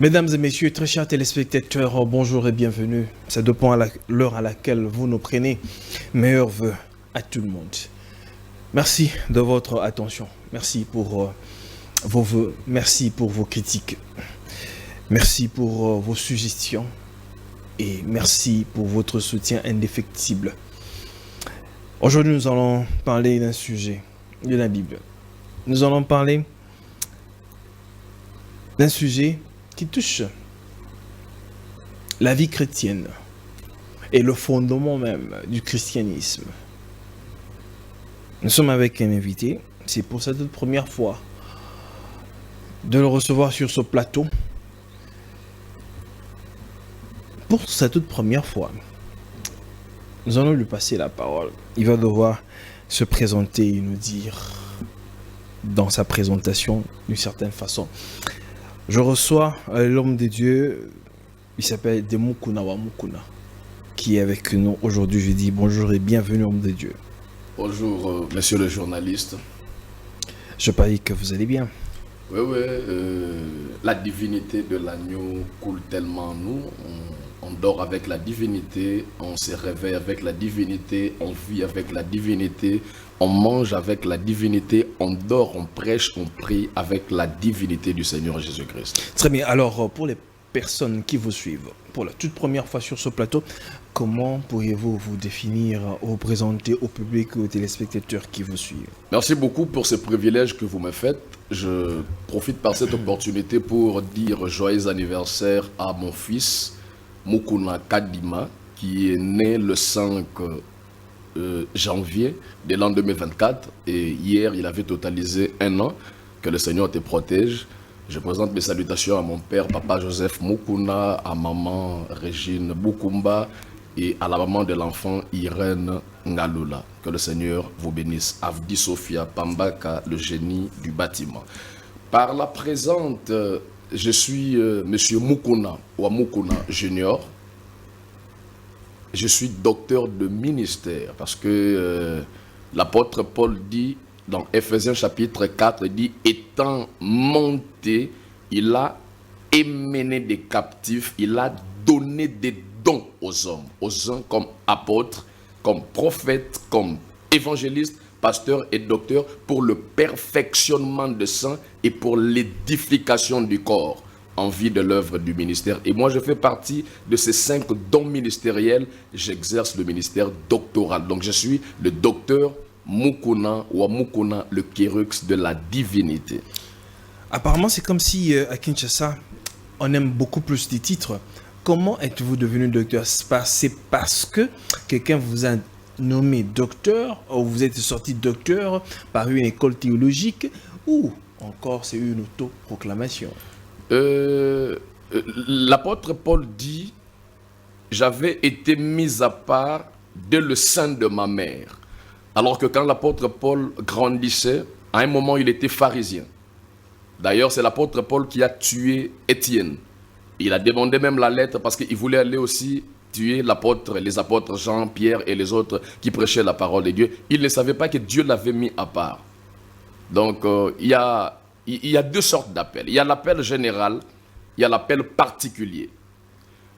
Mesdames et messieurs, très chers téléspectateurs, bonjour et bienvenue. Ça dépend à l'heure à laquelle vous nous prenez. Meilleurs vœux à tout le monde. Merci de votre attention. Merci pour vos vœux. Merci pour vos critiques. Merci pour vos suggestions. Et merci pour votre soutien indéfectible. Aujourd'hui, nous allons parler d'un sujet de la Bible. Nous allons parler d'un sujet qui touche la vie chrétienne et le fondement même du christianisme. Nous sommes avec un invité, c'est pour cette première fois de le recevoir sur ce plateau. Pour sa toute première fois, nous allons lui passer la parole. Il va devoir se présenter et nous dire dans sa présentation d'une certaine façon. Je reçois l'homme de Dieu, il s'appelle Demukuna Wamukuna, qui est avec nous aujourd'hui. Je dis bonjour et bienvenue, homme de Dieu. Bonjour, monsieur le journaliste. Je parie que vous allez bien. Oui, la divinité de l'agneau coule tellement en nous. On dort avec la divinité, on se réveille avec la divinité, on vit avec la divinité, on mange avec la divinité, on dort, on prêche, on prie avec la divinité du Seigneur Jésus-Christ. Très bien. Alors, pour les personnes qui vous suivent, pour la toute première fois sur ce plateau, comment pourriez-vous vous définir, vous présenter au public et aux téléspectateurs qui vous suivent? Merci beaucoup pour ce privilège que vous me faites. Je profite par cette opportunité pour dire joyeux anniversaire à mon fils, Mukuna Kadima, qui est né le 5 janvier de l'an 2024. Et hier, il avait totalisé 1 an. Que le Seigneur te protège. Je présente mes salutations à mon père, papa Joseph Mukuna, à maman Régine Bukumba et à la maman de l'enfant Irène Ngalula. Que le Seigneur vous bénisse. Avdi Sophia Pambaka, le génie du bâtiment. Par la présente, je suis monsieur Mukuna Wamukuna Junior. Je suis docteur de ministère parce que l'apôtre Paul dit dans Ephésiens chapitre 4, il dit étant monté, il a émené des captifs, il a donné des dons aux hommes, aux uns comme apôtres, comme prophètes, comme évangélistes, pasteurs et docteurs pour le perfectionnement des saints et pour l'édification du corps en vue de l'œuvre du ministère. Et moi, je fais partie de ces 5 dons ministériels. J'exerce le ministère doctoral. Donc, je suis le docteur Mukuna Wamukuna, le Kérux de la divinité. Apparemment, c'est comme si à Kinshasa, on aime beaucoup plus les titres. Comment êtes-vous devenu docteur? C'est parce que quelqu'un vous a nommé docteur, ou vous êtes sorti docteur par une école théologique, ou encore c'est une autoproclamation? L'apôtre Paul dit j'avais été mis à part dès le sein de ma mère. Alors que quand l'apôtre Paul grandissait, à un moment il était pharisien. D'ailleurs, c'est l'apôtre Paul qui a tué Étienne. Il a demandé même la lettre parce qu'il voulait aller aussi tuer les apôtres Jean, Pierre et les autres qui prêchaient la parole de Dieu. Il ne savait pas que Dieu l'avait mis à part. Donc, il y a 2 sortes d'appels. Il y a l'appel général, il y a l'appel particulier.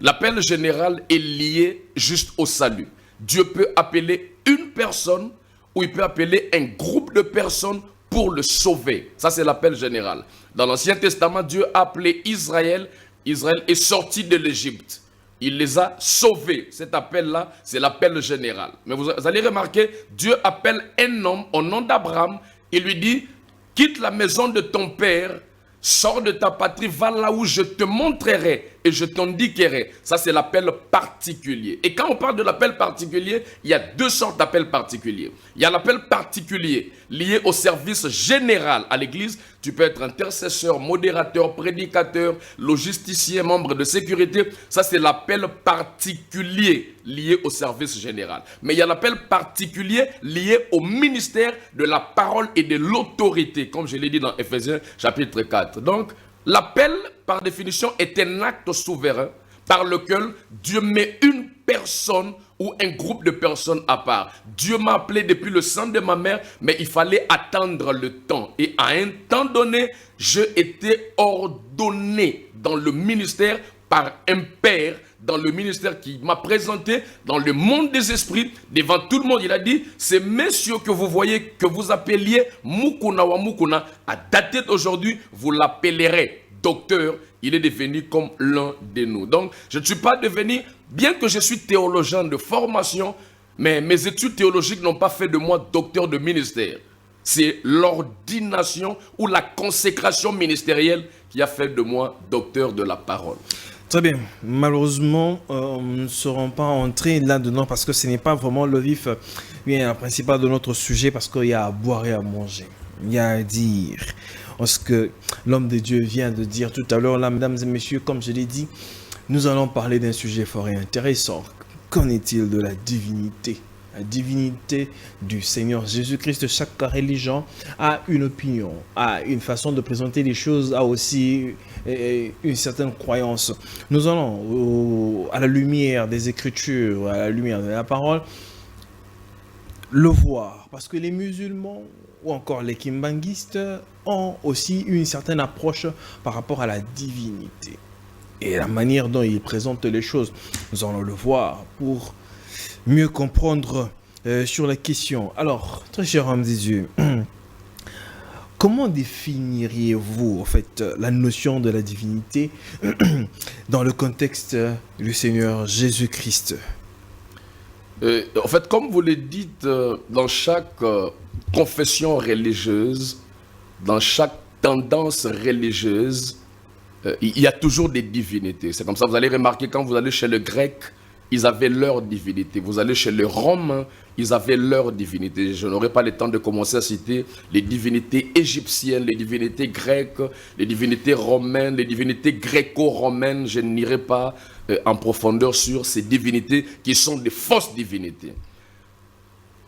L'appel général est lié juste au salut. Dieu peut appeler une personne ou il peut appeler un groupe de personnes pour le sauver. Ça, c'est l'appel général. Dans l'Ancien Testament, Dieu a appelé Israël. Israël est sorti de l'Égypte. Il les a sauvés. Cet appel-là, c'est l'appel général. Mais vous allez remarquer, Dieu appelle un homme au nom d'Abraham. Il lui dit, quitte la maison de ton père, sors de ta patrie, va là où je te montrerai et je t'indiquerai. Ça, c'est l'appel particulier. Et quand on parle de l'appel particulier, il y a 2 sortes d'appels particuliers. Il y a l'appel particulier lié au service général à l'église. Tu peux être intercesseur, modérateur, prédicateur, logisticien, membre de sécurité. Ça, c'est l'appel particulier lié au service général. Mais il y a l'appel particulier lié au ministère de la parole et de l'autorité, comme je l'ai dit dans Ephésiens chapitre 4. Donc, l'appel, par définition, est un acte souverain par lequel Dieu met une personne ou un groupe de personnes à part. Dieu m'a appelé depuis le sein de ma mère, mais il fallait attendre le temps. Et à un temps donné, j'ai été ordonné dans le ministère par un père, dans le ministère qui m'a présenté dans le monde des esprits, devant tout le monde. Il a dit, ces messieurs que vous voyez, que vous appeliez Mukuna wa Mukuna, à dater d'aujourd'hui, vous l'appellerez docteur. Il est devenu comme l'un de nous. Donc, je ne suis pas devenu, bien que je suis théologien de formation, mais mes études théologiques n'ont pas fait de moi docteur de ministère. C'est l'ordination ou la consécration ministérielle qui a fait de moi docteur de la parole. Très bien. Malheureusement, nous ne serons pas entrés là-dedans parce que ce n'est pas vraiment le vif principal de notre sujet, parce qu'il y a à boire et à manger. Il y a à dire. Ce que l'homme de Dieu vient de dire tout à l'heure, là, mesdames et messieurs, comme je l'ai dit, nous allons parler d'un sujet fort et intéressant. Qu'en est-il de la divinité? La divinité du Seigneur Jésus-Christ. Chaque religion a une opinion, a une façon de présenter les choses, a aussi une certaine croyance. Nous allons, à la lumière des Écritures, à la lumière de la parole, le voir. Parce que les musulmans ou encore les kimbanguistes ont aussi une certaine approche par rapport à la divinité. Et la manière dont ils présentent les choses, nous allons le voir pour mieux comprendre sur la question. Alors, très cher homme des dieux, comment définiriez-vous en fait la notion de la divinité dans le contexte du Seigneur Jésus-Christ? En fait, comme vous le dites, dans chaque confession religieuse, dans chaque tendance religieuse, il y a toujours des divinités. C'est comme ça, vous allez remarquer quand vous allez chez le grec, ils avaient leur divinité. Vous allez chez les Romains, ils avaient leur divinité. Je n'aurai pas le temps de commencer à citer les divinités égyptiennes, les divinités grecques, les divinités romaines, les divinités gréco-romaines. Je n'irai pas en profondeur sur ces divinités qui sont des fausses divinités.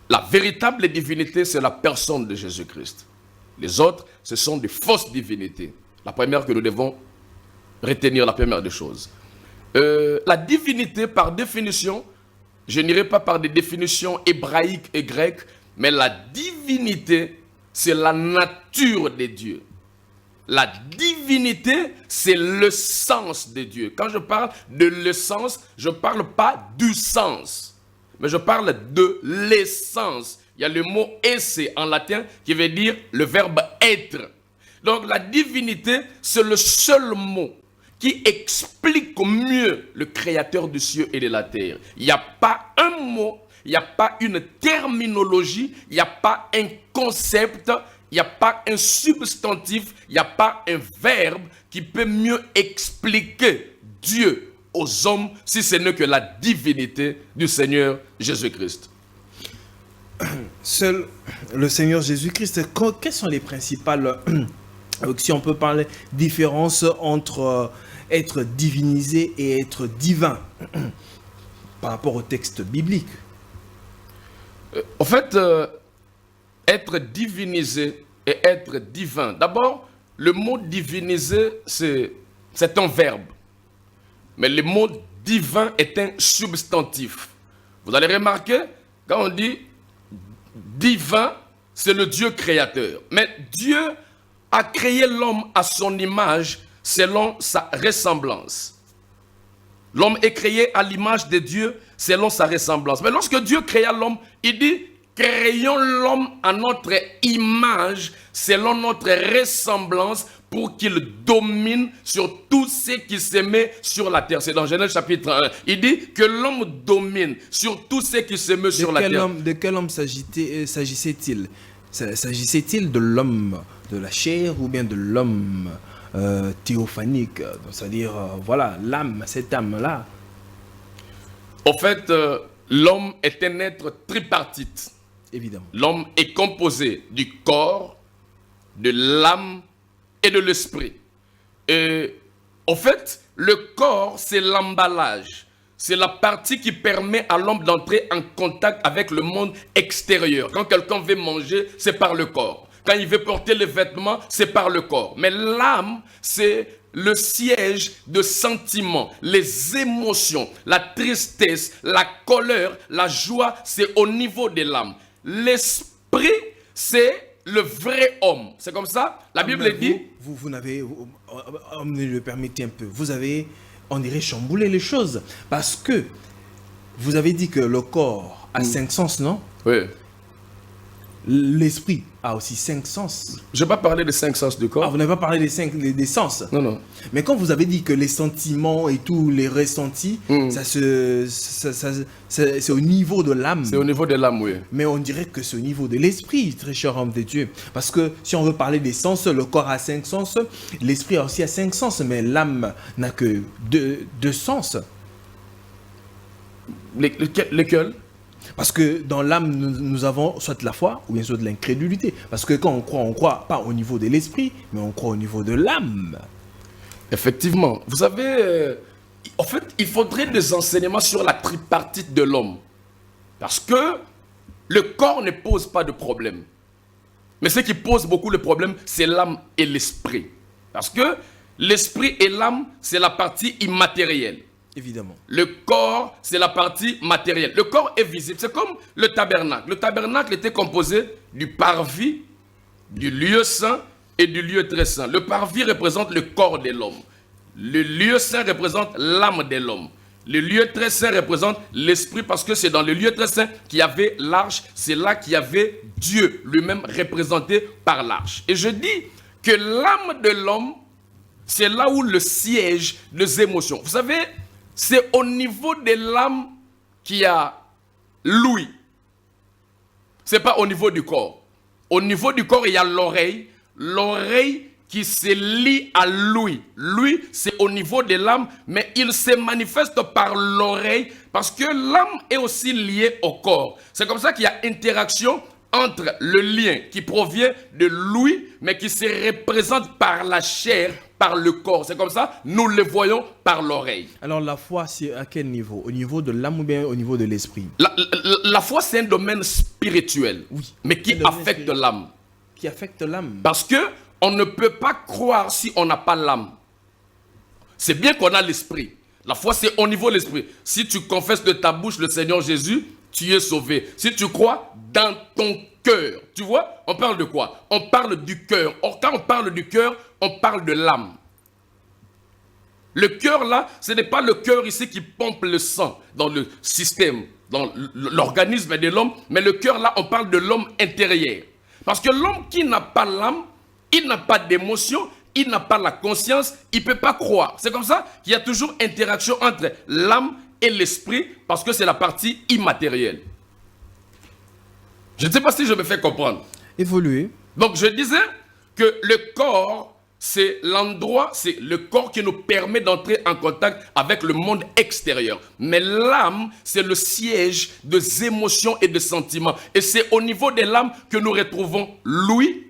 La véritable divinité, c'est la personne de Jésus-Christ. Les autres, ce sont des fausses divinités. La première que nous devons retenir, la première des choses. La divinité, par définition, je n'irai pas par des définitions hébraïques et grecques, mais la divinité, c'est la nature de Dieu. La divinité, c'est le sens de Dieu. Quand je parle de l'essence, je ne parle pas du sens, mais je parle de l'essence. Il y a le mot « esse » en latin qui veut dire le verbe « être ». Donc la divinité, c'est le seul mot qui explique mieux le créateur du ciel et de la terre. Il n'y a pas un mot, il n'y a pas une terminologie, il n'y a pas un concept, il n'y a pas un substantif, il n'y a pas un verbe qui peut mieux expliquer Dieu aux hommes si ce n'est que la divinité du Seigneur Jésus-Christ. Seul le Seigneur Jésus-Christ, quelles sont les principales, si on peut parler, différences entre être divinisé et être divin par rapport au texte biblique? En fait, être divinisé et être divin. D'abord, le mot divinisé, c'est un verbe. Mais le mot divin est un substantif. Vous allez remarquer, quand on dit divin, c'est le Dieu créateur. Mais Dieu a créé l'homme à son image selon sa ressemblance. L'homme est créé à l'image de Dieu selon sa ressemblance. Mais lorsque Dieu créa l'homme, il dit « Créons l'homme à notre image, selon notre ressemblance, pour qu'il domine sur tout ce qui se met sur la terre. » C'est dans Genèse chapitre 1. Il dit que l'homme domine sur tout ce qui se met sur la terre. De quel homme s'agissait-il? S'agissait-il de l'homme de la chair ou bien de l'homme théophanique, c'est-à-dire, voilà, l'âme, cette âme-là? En fait, l'homme est un être tripartite. Évidemment. L'homme est composé du corps, de l'âme et de l'esprit. Et en fait, le corps, c'est l'emballage. C'est la partie qui permet à l'homme d'entrer en contact avec le monde extérieur. Quand quelqu'un veut manger, c'est par le corps. Quand il veut porter les vêtements, c'est par le corps. Mais l'âme, c'est le siège de sentiments, les émotions, la tristesse, la colère, la joie, c'est au niveau de l'âme. L'esprit, c'est le vrai homme. C'est comme ça. La Bible dit... Vous n'avez... me le permettez un peu. Vous avez, on dirait, chamboulé les choses. Parce que vous avez dit que le corps a 5 sens, non? Oui. L'esprit a aussi 5 sens. Je n'ai pas parlé des 5 sens du corps. Ah, vous n'avez pas parlé des sens. Non, non. Mais quand vous avez dit que les sentiments et tous les ressentis, c'est au niveau de l'âme. C'est au niveau de l'âme, oui. Mais on dirait que c'est au niveau de l'esprit, très cher homme de Dieu. Parce que si on veut parler des sens, le corps a 5 sens, l'esprit a aussi 5 sens, mais l'âme n'a que 2 sens. Lesquels? Parce que dans l'âme, nous avons soit de la foi ou bien soit de l'incrédulité. Parce que quand on croit pas au niveau de l'esprit, mais on croit au niveau de l'âme. Effectivement. Vous savez, en fait, il faudrait des enseignements sur la tripartite de l'homme. Parce que le corps ne pose pas de problème. Mais ce qui pose beaucoup de problèmes, c'est l'âme et l'esprit. Parce que l'esprit et l'âme, c'est la partie immatérielle. Évidemment. Le corps, c'est la partie matérielle. Le corps est visible. C'est comme le tabernacle. Le tabernacle était composé du parvis, du lieu saint et du lieu très saint. Le parvis représente le corps de l'homme. Le lieu saint représente l'âme de l'homme. Le lieu très saint représente l'esprit parce que c'est dans le lieu très saint qu'il y avait l'arche. C'est là qu'il y avait Dieu lui-même représenté par l'arche. Et je dis que l'âme de l'homme, c'est là où le siège des émotions. Vous savez, c'est au niveau de l'âme qu'il y a l'ouïe. Ce n'est pas au niveau du corps. Au niveau du corps, il y a l'oreille. L'oreille qui se lie à l'ouïe. L'ouïe, c'est au niveau de l'âme, mais il se manifeste par l'oreille parce que l'âme est aussi liée au corps. C'est comme ça qu'il y a interaction entre le lien qui provient de l'ouïe, mais qui se représente par la chair, par le corps. C'est comme ça, nous le voyons par l'oreille. Alors la foi, c'est à quel niveau? Au niveau de l'âme ou bien au niveau de l'esprit? La foi, c'est un domaine spirituel, oui, mais qui affecte l'âme. Qui affecte l'âme. Parce que on ne peut pas croire si on n'a pas l'âme. C'est bien qu'on a l'esprit. La foi, c'est au niveau de l'esprit. Si tu confesses de ta bouche le Seigneur Jésus, tu es sauvé. Si tu crois dans ton cœur, tu vois, on parle de quoi? On parle du cœur. Or, quand on parle du cœur, on parle de l'âme. Le cœur là, ce n'est pas le cœur ici qui pompe le sang dans le système, dans l'organisme de l'homme, mais le cœur là, on parle de l'homme intérieur. Parce que l'homme qui n'a pas l'âme, il n'a pas d'émotion, il n'a pas la conscience, il ne peut pas croire. C'est comme ça qu'il y a toujours interaction entre l'âme et l'esprit, parce que c'est la partie immatérielle. Je ne sais pas si je me fais comprendre. Évoluer. Donc je disais que le corps, c'est l'endroit, c'est le corps qui nous permet d'entrer en contact avec le monde extérieur. Mais l'âme, c'est le siège des émotions et des sentiments. Et c'est au niveau de l'âme que nous retrouvons l'ouïe,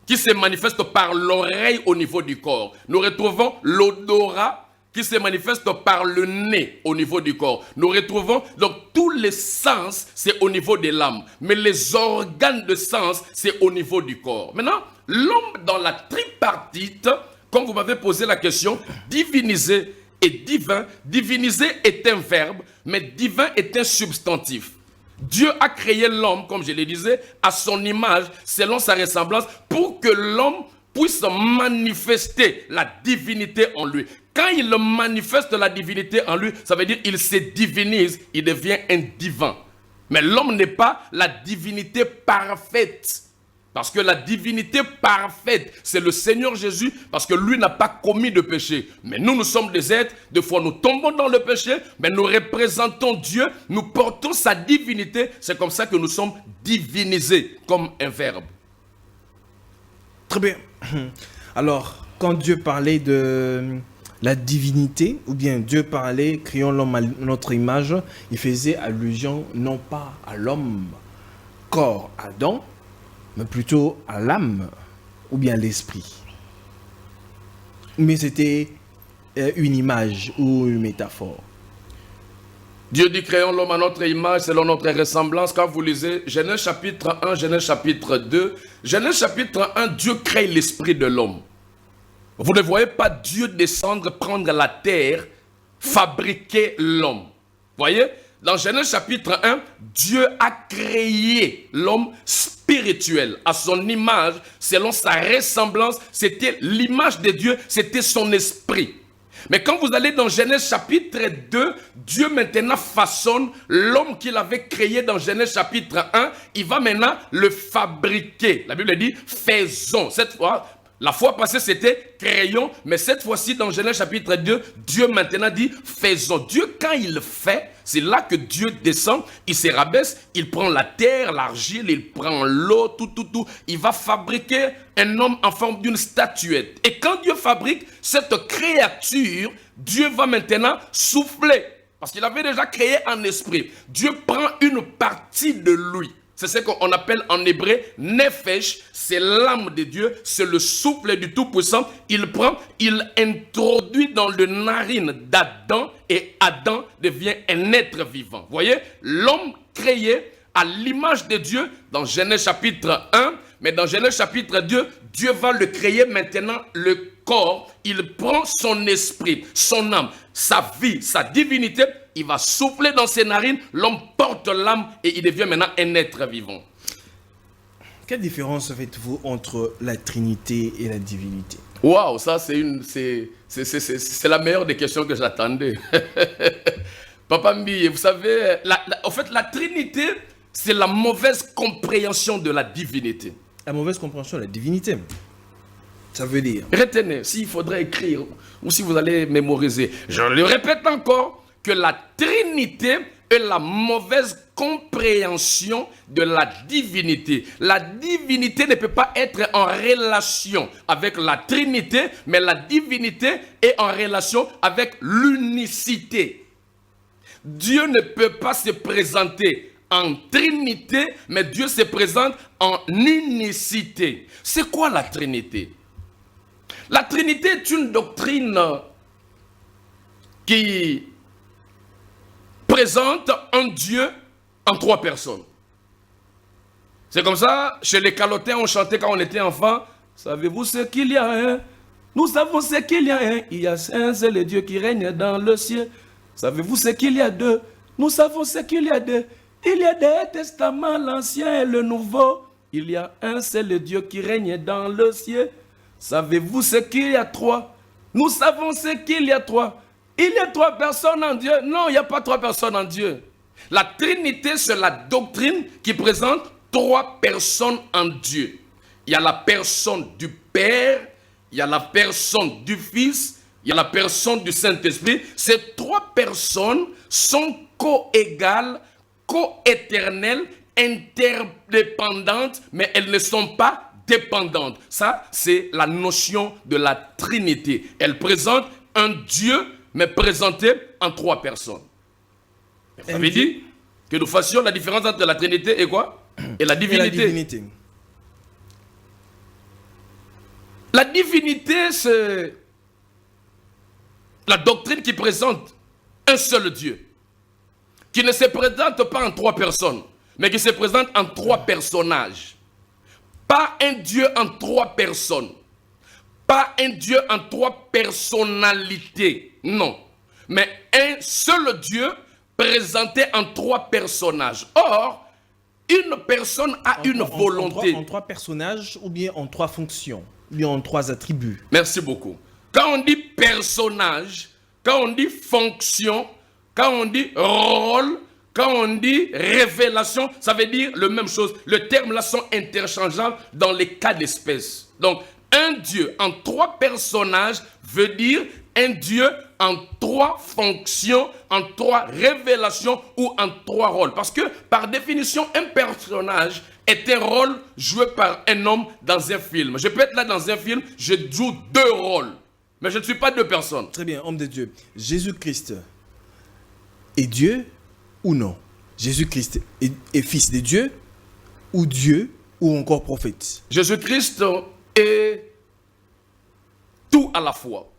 qui se manifeste par l'oreille au niveau du corps. Nous retrouvons l'odorat, qui se manifeste par le nez au niveau du corps. Nous retrouvons donc tous les sens, c'est au niveau de l'âme. Mais les organes de sens, c'est au niveau du corps. Maintenant, l'homme dans la tripartite, comme vous m'avez posé la question, divinisé et divin. Divinisé est un verbe, mais divin est un substantif. Dieu a créé l'homme, comme je le disais, à son image, selon sa ressemblance, pour que l'homme puisse manifester la divinité en lui. Quand il manifeste la divinité en lui, ça veut dire qu'il se divinise, il devient un divin. Mais l'homme n'est pas la divinité parfaite. Parce que la divinité parfaite, c'est le Seigneur Jésus, parce que lui n'a pas commis de péché. Mais nous sommes des êtres, des fois nous tombons dans le péché, mais nous représentons Dieu, nous portons sa divinité. C'est comme ça que nous sommes divinisés, comme un verbe. Très bien. Alors, quand Dieu parlait de la divinité, ou bien Dieu parlait, créons l'homme à notre image, il faisait allusion non pas à l'homme, corps, Adam, mais plutôt à l'âme, ou bien l'esprit. Mais c'était une image ou une métaphore. Dieu dit, créons l'homme à notre image, selon notre ressemblance. Quand vous lisez Genèse chapitre 1, Genèse chapitre 2, Genèse chapitre 1, Dieu crée l'esprit de l'homme. Vous ne voyez pas Dieu descendre, prendre la terre, fabriquer l'homme. Voyez, dans Genèse chapitre 1, Dieu a créé l'homme spirituel à son image, selon sa ressemblance. C'était l'image de Dieu, c'était son esprit. Mais quand vous allez dans Genèse chapitre 2, Dieu maintenant façonne l'homme qu'il avait créé dans Genèse chapitre 1. Il va maintenant le fabriquer. La Bible dit faisons. Cette fois, la fois passée c'était créons, mais cette fois-ci dans Genèse chapitre 2, Dieu maintenant dit faisons. Dieu quand il fait, c'est là que Dieu descend, il se rabaisse, il prend la terre, l'argile, il prend l'eau, tout. Il va fabriquer un homme en forme d'une statuette. Et quand Dieu fabrique cette créature, Dieu va maintenant souffler. Parce qu'il avait déjà créé un esprit. Dieu prend une partie de lui. C'est ce qu'on appelle en hébreu nefesh, c'est l'âme de Dieu, c'est le souffle du Tout-Puissant. Il prend, il introduit dans le narine d'Adam et Adam devient un être vivant. Vous voyez, l'homme créé à l'image de Dieu dans Genèse chapitre 1, mais dans Genèse chapitre 2, Dieu va le créer maintenant le corps. Il prend son esprit, son âme, sa vie, sa divinité. Il va souffler dans ses narines, l'homme porte l'âme et il devient maintenant un être vivant. Quelle différence faites-vous entre la Trinité et la divinité? Waouh, ça c'est la meilleure des questions que j'attendais. Papa Mbi, vous savez, en fait la Trinité, c'est la mauvaise compréhension de la divinité. La mauvaise compréhension de la divinité, ça veut dire? Retenez, s'il faudrait écrire ou si vous allez mémoriser, je le répète encore, que la Trinité est la mauvaise compréhension de la divinité. La divinité ne peut pas être en relation avec la Trinité, mais la divinité est en relation avec l'unicité. Dieu ne peut pas se présenter en Trinité, mais Dieu se présente en unicité. C'est quoi la Trinité? La Trinité est une doctrine qui présente un Dieu en trois personnes. C'est comme ça, chez les Calotins, on chantait quand on était enfant. Savez-vous ce qu'il y a un? Nous savons ce qu'il y a un. Il y a un seul Dieu qui règne dans le ciel. Savez-vous ce qu'il y a deux? Nous savons ce qu'il y a deux. Il y a des testaments, l'ancien et le nouveau. Il y a un seul Dieu qui règne dans le ciel. Savez-vous ce qu'il y a trois? Nous savons ce qu'il y a trois. Il y a trois personnes en Dieu. Non, il n'y a pas trois personnes en Dieu. La Trinité, c'est la doctrine qui présente trois personnes en Dieu. Il y a la personne du Père, il y a la personne du Fils, il y a la personne du Saint-Esprit. Ces trois personnes sont co-égales, co-éternelles, interdépendantes, mais elles ne sont pas dépendantes. Ça, c'est la notion de la Trinité. Elle présente un Dieu, mais présenté en trois personnes. Ça veut dire que nous fassions la différence entre la Trinité et quoi? Et la divinité. Et la divinité. La divinité, c'est la doctrine qui présente un seul Dieu, qui ne se présente pas en trois personnes, mais qui se présente en trois personnages. Pas un Dieu en trois personnes. Pas un Dieu en trois personnalités, non. Mais un seul Dieu présenté en trois personnages. Or, une personne a une volonté. En trois personnages ou bien en trois fonctions, ou bien en trois attributs. Merci beaucoup. Quand on dit personnage, quand on dit fonction, quand on dit rôle, quand on dit révélation, ça veut dire la même chose. Les termes là sont interchangeables dans les cas d'espèce. Donc, un Dieu en trois personnages veut dire un Dieu en trois fonctions, en trois révélations ou en trois rôles. Parce que, par définition, un personnage est un rôle joué par un homme dans un film. Je peux être là dans un film, je joue deux rôles. Mais je ne suis pas deux personnes. Très bien, homme de Dieu. Jésus-Christ est Dieu ou non? Jésus-Christ est fils de Dieu ou encore prophète? Jésus-Christ est tout à la fois.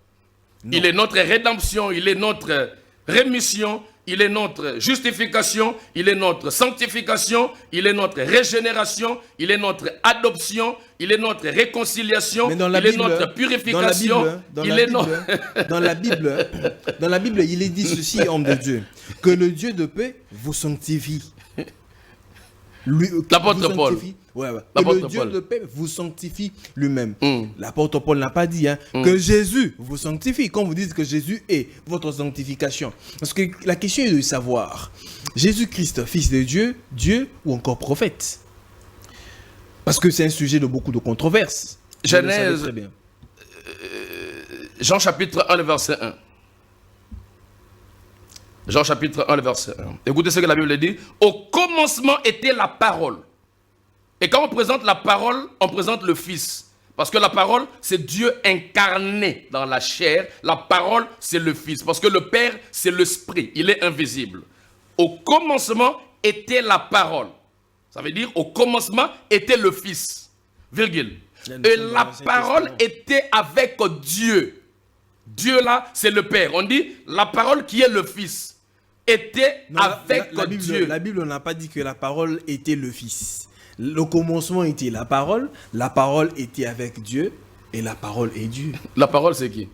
Non. Il est notre rédemption, il est notre rémission, il est notre justification, il est notre sanctification, il est notre régénération, il est notre adoption, il est notre réconciliation, il est notre purification. Dans la Bible, il est dit ceci, homme de Dieu, que le Dieu de paix vous sanctifie. L'apôtre Paul. Que le Dieu de paix vous sanctifie lui-même. L'apôtre Paul n'a pas dit que Jésus vous sanctifie. Quand vous dites que Jésus est votre sanctification. Parce que la question est de savoir, Jésus-Christ, fils de Dieu, Dieu ou encore prophète? Parce que c'est un sujet de beaucoup de controverses. Genèse, très bien. Jean chapitre 1, verset 1. Jean chapitre 1, verset 1. Écoutez ce que la Bible dit. Au commencement était la parole. Et quand on présente la parole, on présente le Fils. Parce que la parole, c'est Dieu incarné dans la chair. La parole, c'est le Fils. Parce que le Père, c'est l'Esprit. Il est invisible. Au commencement était la parole. Ça veut dire, au commencement était le Fils. Virgule. Et la parole était avec Dieu. Dieu là, c'est le Père. On dit, la parole qui est le Fils était avec Dieu. La Bible n'a pas dit que la parole était le Fils. Le commencement était la parole était avec Dieu, et la parole est Dieu. La parole, c'est qui?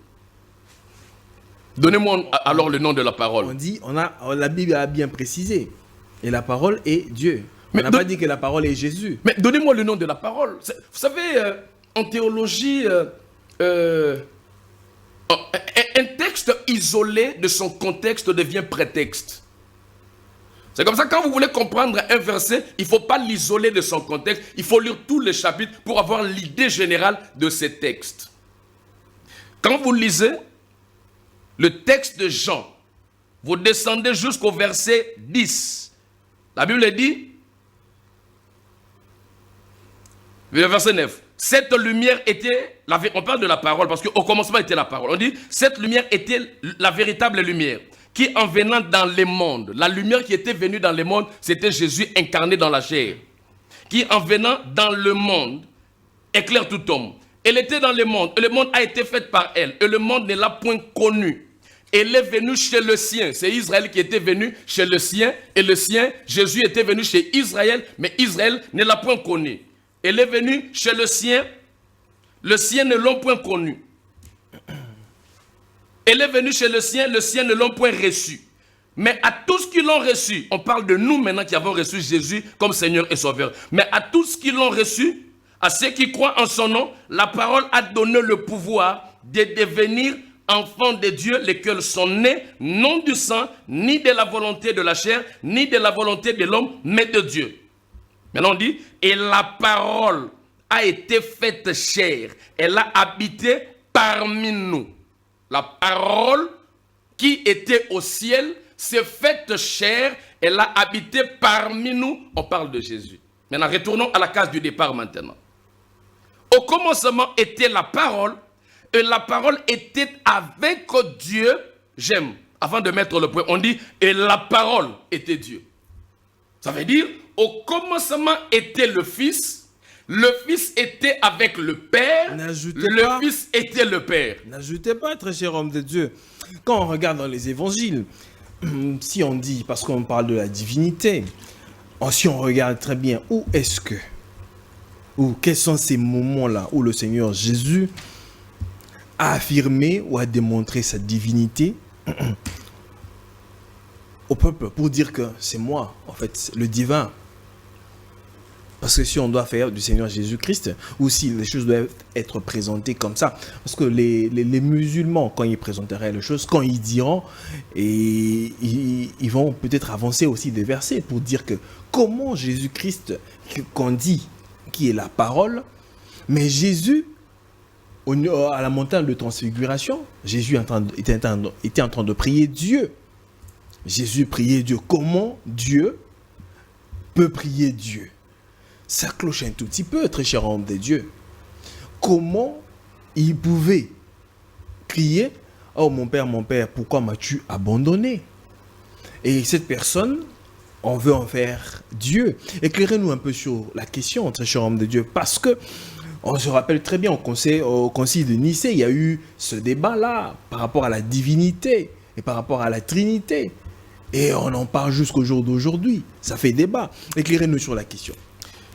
Donnez-moi alors le nom de la parole. La Bible a bien précisé. Et la parole est Dieu. On n'a pas dit que la parole est Jésus. Mais donnez-moi le nom de la parole. Vous savez, en théologie, un texte isolé de son contexte devient prétexte. C'est comme ça, quand vous voulez comprendre un verset, il ne faut pas l'isoler de son contexte. Il faut lire tous les chapitres pour avoir l'idée générale de ces textes. Quand vous lisez le texte de Jean, vous descendez jusqu'au verset 10. La Bible dit, le verset 9. Cette lumière était, on parle de la parole parce qu'au commencement était la parole. On dit, cette lumière était la véritable lumière qui en venant dans les mondes, la lumière qui était venue dans les mondes, c'était Jésus incarné dans la chair. Qui en venant dans le monde, éclaire tout homme. Elle était dans le monde, et le monde a été fait par elle, et le monde ne l'a point connue. Elle est venue chez le sien, c'est Israël qui était venu chez le sien, et le sien, Jésus était venu chez Israël, mais Israël ne l'a point connu. Elle est venue chez le sien ne l'ont point connu. Elle est venue chez le sien ne l'ont point reçu. Mais à tous qui l'ont reçu, on parle de nous maintenant qui avons reçu Jésus comme Seigneur et Sauveur. Mais à tous qui l'ont reçu, à ceux qui croient en son nom, la parole a donné le pouvoir de devenir enfants de Dieu, lesquels sont nés non du sang, ni de la volonté de la chair, ni de la volonté de l'homme, mais de Dieu. Maintenant on dit, et la parole a été faite chair, elle a habité parmi nous. La parole qui était au ciel s'est faite chair, elle a habité parmi nous. On parle de Jésus. Maintenant, retournons à la case du départ maintenant. Au commencement était la parole, et la parole était avec Dieu. J'aime, avant de mettre le point, on dit, et la parole était Dieu. Ça veut dire, au commencement était le Fils était avec le Père, Fils était le Père. N'ajoutez pas, très cher homme de Dieu. Quand on regarde dans les évangiles, si on dit, parce qu'on parle de la divinité, si on regarde très bien, quels sont ces moments-là où le Seigneur Jésus a affirmé ou a démontré sa divinité au peuple pour dire que c'est moi, en fait, le divin. Parce que si on doit faire du Seigneur Jésus-Christ, ou si les choses doivent être présentées comme ça, parce que les musulmans, quand ils présenteraient les choses, quand ils diront, et ils vont peut-être avancer aussi des versets pour dire que comment Jésus-Christ, qu'on dit qui est la parole, mais Jésus, à la montagne de transfiguration, Jésus était en train de prier Dieu. Jésus priait Dieu. Comment Dieu peut prier Dieu? Ça cloche un tout petit peu, très cher homme de Dieu. Comment il pouvait crier « Oh mon Père, pourquoi m'as-tu abandonné ?» Et cette personne, on veut en faire Dieu. Éclairez-nous un peu sur la question, très cher homme de Dieu, parce que on se rappelle très bien au concile de Nicée, il y a eu ce débat-là par rapport à la divinité et par rapport à la Trinité. Et on en parle jusqu'au jour d'aujourd'hui. Ça fait débat. Éclairez-nous sur la question.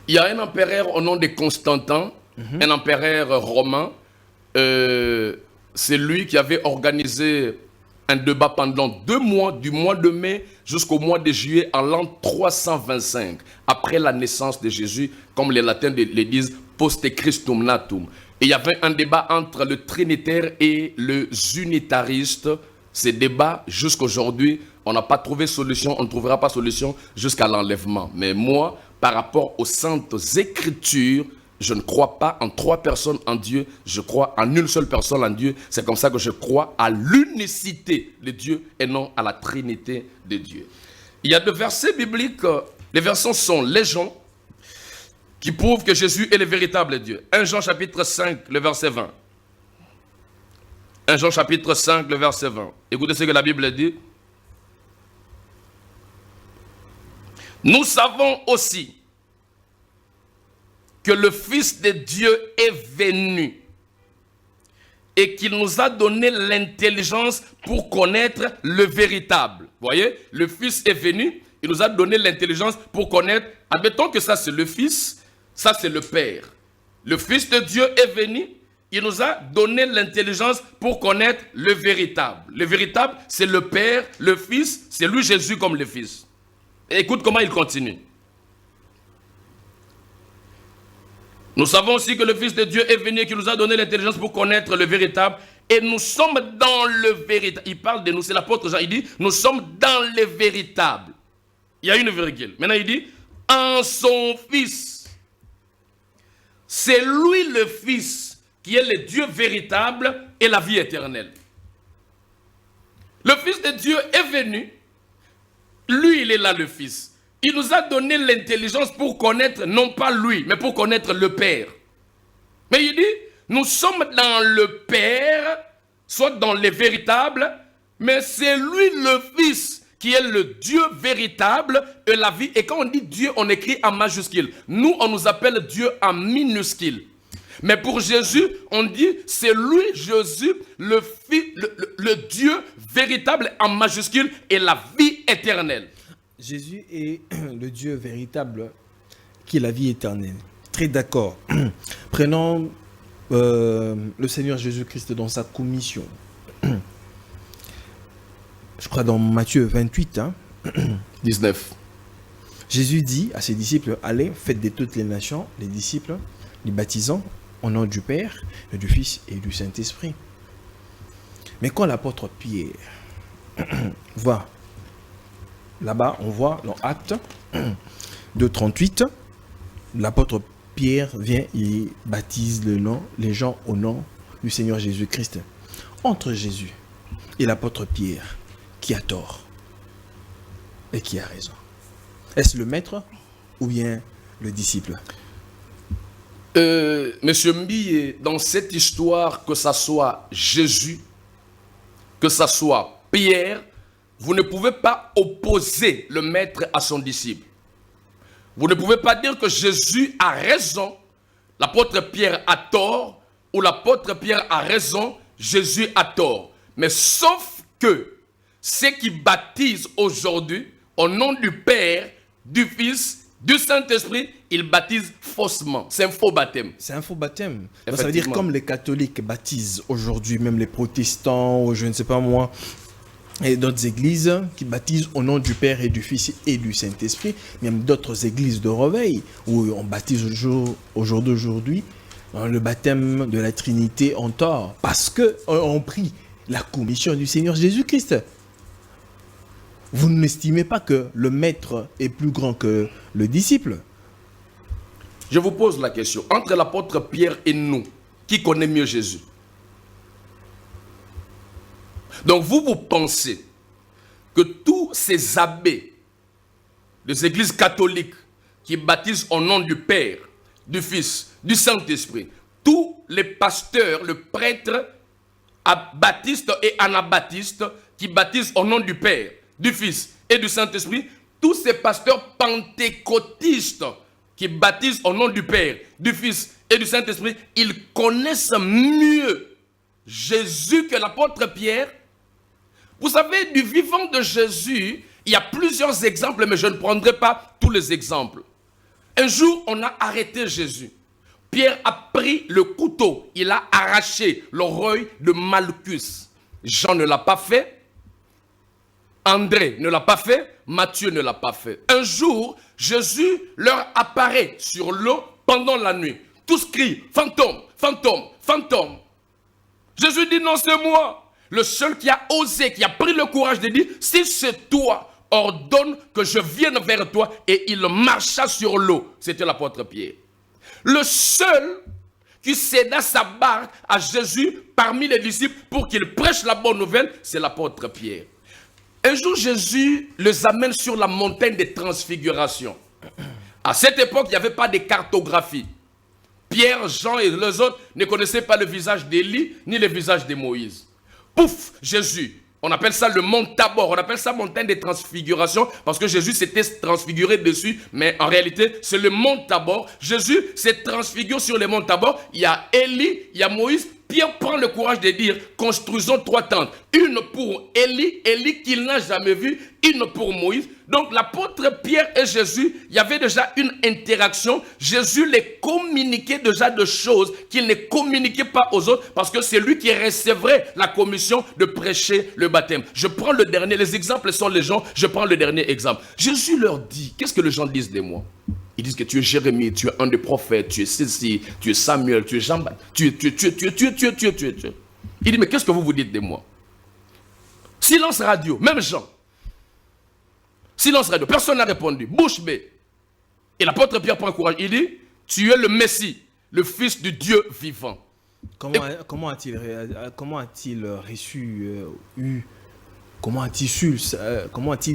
Il y a un empereur au nom de Constantin, un empereur romain. C'est lui qui avait organisé un débat pendant 2 mois, du mois de mai jusqu'au mois de juillet, en l'an 325, après la naissance de Jésus, comme les latins le disent, post Christum natum. Et il y avait un débat entre le trinitaire et le unitariste. Ces débats, jusqu'aujourd'hui, on n'a pas trouvé solution, on ne trouvera pas solution jusqu'à l'enlèvement. Mais moi, par rapport aux saintes écritures, je ne crois pas en 3 personnes en Dieu, je crois en une seule personne en Dieu. C'est comme ça que je crois à l'unicité de Dieu et non à la trinité de Dieu. Il y a 2 versets bibliques, les versets sont légion, qui prouvent que Jésus est le véritable Dieu. 1 Jean chapitre 5, le verset 20. 1 Jean chapitre 5, le verset 20. Écoutez ce que la Bible dit. Nous savons aussi que le Fils de Dieu est venu et qu'il nous a donné l'intelligence pour connaître le véritable. Vous voyez, le Fils est venu, il nous a donné l'intelligence pour connaître. Admettons que ça c'est le Fils, ça c'est le Père. Le Fils de Dieu est venu, il nous a donné l'intelligence pour connaître le véritable. Le véritable, c'est le Père, le Fils, c'est lui Jésus comme le Fils. Et écoute comment il continue. Nous savons aussi que le Fils de Dieu est venu et qu'il nous a donné l'intelligence pour connaître le véritable. Et nous sommes dans le véritable. Il parle de nous, c'est l'apôtre Jean. Il dit, nous sommes dans le véritable. Il y a une virgule. Maintenant il dit, en son Fils. C'est lui le Fils qui est le Dieu véritable et la vie éternelle. Le Fils de Dieu est venu. Lui, il est là le Fils. Il nous a donné l'intelligence pour connaître, non pas lui, mais pour connaître le Père. Mais il dit, nous sommes dans le Père, soit dans les véritables, mais c'est lui le Fils qui est le Dieu véritable et la vie. Et quand on dit Dieu, on écrit en majuscule. Nous, on nous appelle Dieu en minuscule. Mais pour Jésus, on dit, c'est lui, Jésus, le Dieu véritable en majuscule et la vie éternelle. Jésus est le Dieu véritable qui est la vie éternelle. Très d'accord. Prenons le Seigneur Jésus-Christ dans sa commission. Je crois dans Matthieu 28, 19. Jésus dit à ses disciples, allez, faites de toutes les nations, les disciples, les baptisant au nom du Père, et du Fils et du Saint-Esprit. Mais quand l'apôtre Pierre va là-bas, on voit dans Actes 2:38, l'apôtre Pierre vient et baptise les gens au nom du Seigneur Jésus-Christ. Entre Jésus et l'apôtre Pierre, qui a tort et qui a raison? Est-ce le maître ou bien le disciple? Monsieur Mbille, dans cette histoire, que ça soit Jésus, que ça soit Pierre, vous ne pouvez pas opposer le maître à son disciple. Vous ne pouvez pas dire que Jésus a raison, l'apôtre Pierre a tort, ou l'apôtre Pierre a raison, Jésus a tort. Mais sauf que ceux qui baptisent aujourd'hui, au nom du Père, du Fils, du Saint-Esprit, ils baptisent faussement. C'est un faux baptême. C'est un faux baptême. Donc ça veut dire comme les catholiques baptisent aujourd'hui, même les protestants, ou je ne sais pas moi, et d'autres églises qui baptisent au nom du Père et du Fils et du Saint-Esprit, même d'autres églises de réveil, où on baptise au jour d'aujourd'hui, le baptême de la Trinité en tort, parce qu'on prie la commission du Seigneur Jésus-Christ. Vous n'estimez pas que le maître est plus grand que le disciple? Je vous pose la question. Entre l'apôtre Pierre et nous, qui connaît mieux Jésus? Donc vous pensez que tous ces abbés des églises catholiques qui baptisent au nom du Père, du Fils, du Saint-Esprit, tous les pasteurs, le prêtre, baptistes et anabaptistes qui baptisent au nom du Père, du Fils et du Saint-Esprit, tous ces pasteurs pentecôtistes qui baptisent au nom du Père, du Fils et du Saint-Esprit, ils connaissent mieux Jésus que l'apôtre Pierre. Vous savez, du vivant de Jésus, Il y a plusieurs exemples, mais je ne prendrai pas tous les exemples. Un jour, on a arrêté Jésus. Pierre a pris le couteau. Il a arraché l'oreille de Malchus. Jean ne l'a pas fait. André ne l'a pas fait. Matthieu ne l'a pas fait. Un jour, Jésus leur apparaît sur l'eau pendant la nuit. Tous crient, fantôme, fantôme, fantôme. Jésus dit, non, c'est moi. Le seul qui a osé, qui a pris le courage de dire, si c'est toi, ordonne que je vienne vers toi. Et il marcha sur l'eau. C'était l'apôtre Pierre. Le seul qui céda sa barque à Jésus parmi les disciples pour qu'il prêche la bonne nouvelle, c'est l'apôtre Pierre. Un jour, Jésus les amène sur la montagne des transfigurations. À cette époque, il n'y avait pas de cartographie. Pierre, Jean et les autres ne connaissaient pas le visage d'Élie ni le visage de Moïse. Pouf, Jésus. On appelle ça le mont Tabor, on appelle ça montagne des transfigurations parce que Jésus s'était transfiguré dessus, mais en réalité, c'est le mont Tabor. Jésus s'est transfiguré sur le mont Tabor. Il y a Élie, il y a Moïse. Pierre prend le courage de dire, construisons 3 tentes. Une pour Élie qu'il n'a jamais vu, une pour Moïse. Donc l'apôtre Pierre et Jésus, il y avait déjà une interaction. Jésus les communiquait déjà de choses qu'il ne communiquait pas aux autres parce que c'est lui qui recevrait la commission de prêcher le baptême. Je prends le dernier, les exemples sont les gens, je prends le dernier exemple. Jésus leur dit, qu'est-ce que les gens disent de moi? Ils disent que tu es Jérémie, tu es un des prophètes, tu es ceci, tu es Samuel, tu es Jean-Baptiste, tu es. Il dit, mais qu'est-ce que vous dites de moi? Silence radio, même Jean. Silence radio, personne n'a répondu. Bouche bée. Et l'apôtre Pierre prend courage, il dit, tu es le Messie, le Fils du Dieu vivant. Comment a-t-il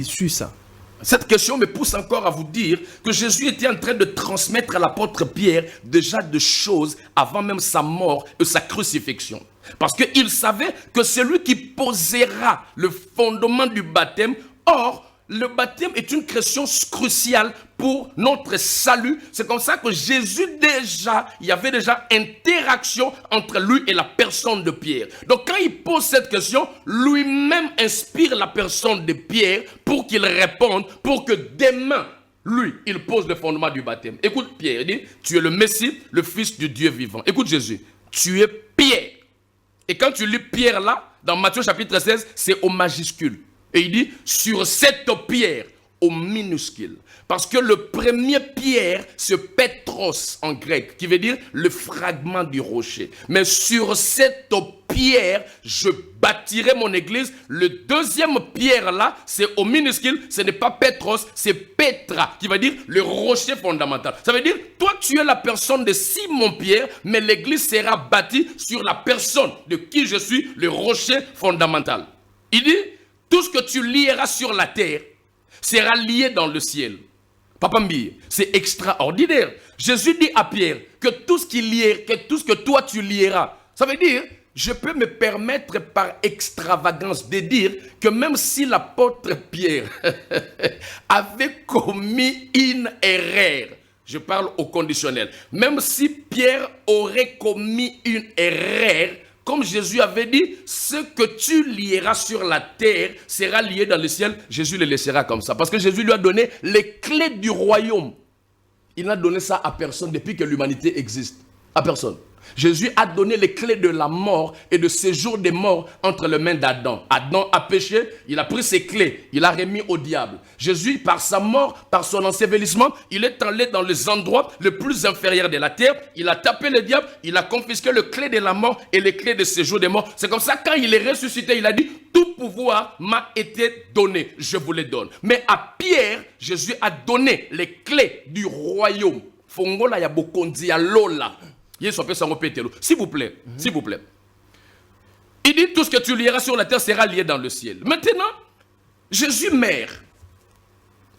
su ça? Cette question me pousse encore à vous dire que Jésus était en train de transmettre à l'apôtre Pierre déjà des choses avant même sa mort et sa crucifixion. Parce qu'il savait que c'est lui qui posera le fondement du baptême. Or, le baptême est une question cruciale pour notre salut. C'est comme ça que Jésus il y avait déjà interaction entre lui et la personne de Pierre. Donc quand il pose cette question, lui-même inspire la personne de Pierre pour qu'il réponde, pour que demain, lui, il pose le fondement du baptême. Écoute Pierre, il dit, tu es le Messie, le Fils du Dieu vivant. Écoute Jésus, tu es Pierre. Et quand tu lis Pierre là, dans Matthieu chapitre 16, c'est au majuscule. Et il dit, sur cette pierre, au minuscule. Parce que le premier pierre, c'est Pétros en grec, qui veut dire le fragment du rocher. Mais sur cette pierre, je bâtirai mon église. Le deuxième pierre là, c'est au minuscule, ce n'est pas Pétros, c'est Pétra, qui veut dire le rocher fondamental. Ça veut dire, toi tu es la personne de Simon-Pierre, mais l'église sera bâtie sur la personne de qui je suis, le rocher fondamental. Il dit, tout ce que tu lieras sur la terre sera lié dans le ciel. Papa Mbi, c'est extraordinaire. Jésus dit à Pierre que tout ce que toi tu lieras, ça veut dire, je peux me permettre par extravagance de dire que même si l'apôtre Pierre avait commis une erreur, je parle au conditionnel, même si Pierre aurait commis une erreur, comme Jésus avait dit, ce que tu lieras sur la terre sera lié dans le ciel. Jésus le laissera comme ça. Parce que Jésus lui a donné les clés du royaume. Il n'a donné ça à personne depuis que l'humanité existe. À personne. Jésus a donné les clés de la mort et de séjour des morts entre les mains d'Adam. Adam a péché, il a pris ses clés, il a remis au diable. Jésus, par sa mort, par son ensevelissement, il est allé dans les endroits les plus inférieurs de la terre. Il a tapé le diable, il a confisqué les clés de la mort et les clés de séjour des morts. C'est comme ça, quand il est ressuscité, il a dit, tout pouvoir m'a été donné, je vous les donne. Mais à Pierre, Jésus a donné les clés du royaume. Fongola ya bokondi ya lola. S'il vous plaît, s'il vous plaît. Il dit tout ce que tu lieras sur la terre sera lié dans le ciel. Maintenant, Jésus meurt.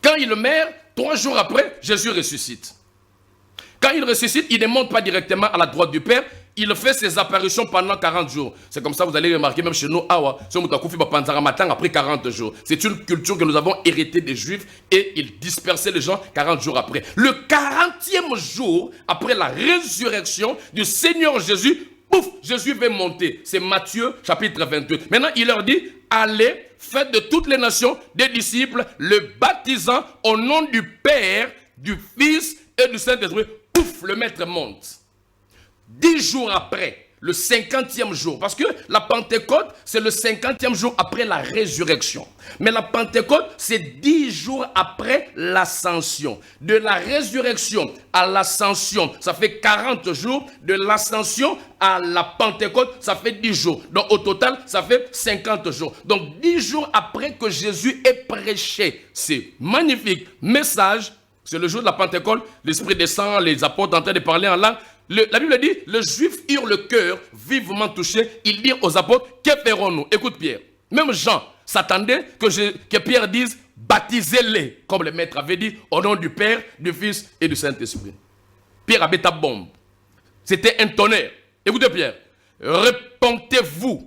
Quand il meurt, 3 jours après, Jésus ressuscite. Quand il ressuscite, il ne monte pas directement à la droite du Père. Il fait ses apparitions pendant 40 jours. C'est comme ça, vous allez remarquer, même chez nous, après 40 jours. C'est une culture que nous avons héritée des Juifs et ils dispersaient les gens 40 jours après. Le 40e jour, après la résurrection du Seigneur Jésus, pouf, Jésus va monter. C'est Matthieu chapitre 28. Maintenant, il leur dit, allez, faites de toutes les nations des disciples, le baptisant au nom du Père, du Fils et du Saint-Esprit. Pouf, le maître monte. 10 jours après, le 50e jour, parce que la Pentecôte, c'est le 50e jour après la résurrection. Mais la Pentecôte, c'est 10 jours après l'ascension. De la résurrection à l'ascension, ça fait 40 jours. De l'ascension à la Pentecôte, ça fait 10 jours. Donc au total, ça fait 50 jours. Donc 10 jours après que Jésus ait prêché ces magnifiques messages, c'est le jour de la Pentecôte, l'Esprit descend, les apôtres en train de parler en langue. La Bible dit, les Juifs eurent le cœur vivement touché. Ils dirent aux apôtres, que ferons-nous? Écoute Pierre. Même Jean s'attendait que Pierre dise, baptisez-les, comme le maître avait dit, au nom du Père, du Fils et du Saint-Esprit. Pierre avait ta bombe. C'était un tonnerre. Écoutez Pierre, repentez-vous.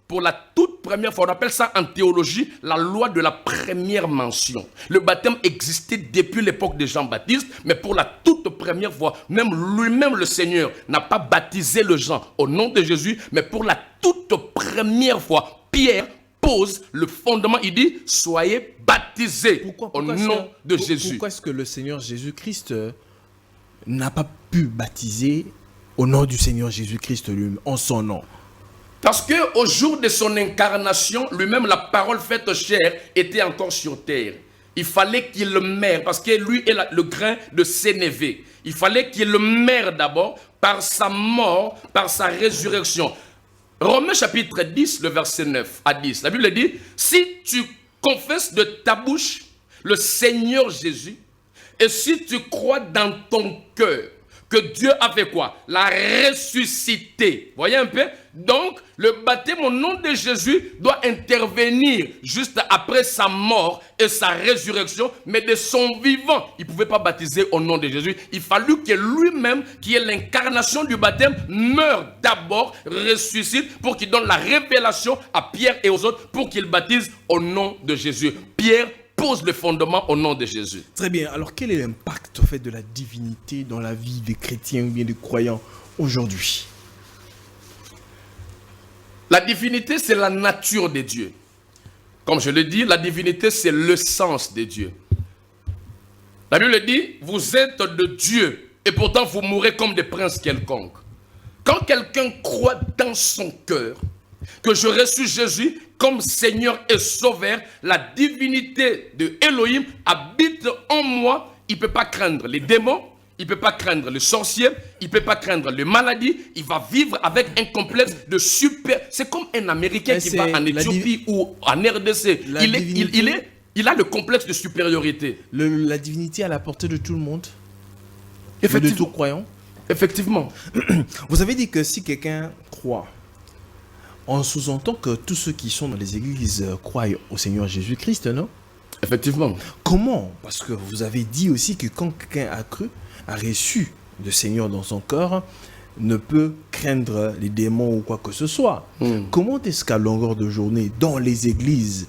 Pour la toute première fois, on appelle ça en théologie la loi de la première mention. Le baptême existait depuis l'époque de Jean-Baptiste, mais pour la toute première fois, même lui-même le Seigneur n'a pas baptisé les gens au nom de Jésus, mais pour la toute première fois, Pierre pose le fondement, il dit, soyez baptisés au nom de Jésus. Pourquoi est-ce que le Seigneur Jésus-Christ n'a pas pu baptiser au nom du Seigneur Jésus-Christ lui-même, en son nom? Parce qu'au jour de son incarnation, lui-même, la parole faite chair était encore sur terre. Il fallait qu'il le meure, parce que lui est le grain de sénévé. Il fallait qu'il le meure d'abord par sa mort, par sa résurrection. Romains chapitre 10, le verset 9 à 10. La Bible dit, si tu confesses de ta bouche le Seigneur Jésus, et si tu crois dans ton cœur que Dieu a fait quoi? L'a ressuscité. Voyez un peu? Donc, le baptême au nom de Jésus doit intervenir juste après sa mort et sa résurrection, mais de son vivant. Il ne pouvait pas baptiser au nom de Jésus. Il fallut que lui-même, qui est l'incarnation du baptême, meure d'abord, ressuscite, pour qu'il donne la révélation à Pierre et aux autres, pour qu'ils baptisent au nom de Jésus. Pierre pose le fondement au nom de Jésus. Très bien. Alors, quel est l'impact au fait de la divinité dans la vie des chrétiens ou bien des croyants aujourd'hui? La divinité, c'est la nature de Dieu. Comme je le dis, la divinité, c'est l'essence de Dieu. La Bible dit, vous êtes de Dieu et pourtant vous mourrez comme des princes quelconques. Quand quelqu'un croit dans son cœur que je reçus Jésus comme Seigneur et Sauveur, la divinité de Elohim habite en moi. Il ne peut pas craindre les démons, il ne peut pas craindre les sorciers, il ne peut pas craindre les maladies. Il va vivre avec un complexe de super... C'est comme un Américain qui va en Éthiopie ou en RDC. Il a le complexe de supériorité. La divinité à la portée de tout le monde, de tout croyant. Effectivement. Vous avez dit que si quelqu'un croit, on sous-entend que tous ceux qui sont dans les églises croient au Seigneur Jésus-Christ, non? Effectivement. Comment? Parce que vous avez dit aussi que quand quelqu'un a cru, a reçu le Seigneur dans son cœur, ne peut craindre les démons ou quoi que ce soit. Comment est-ce qu'à longueur de journée, dans les églises,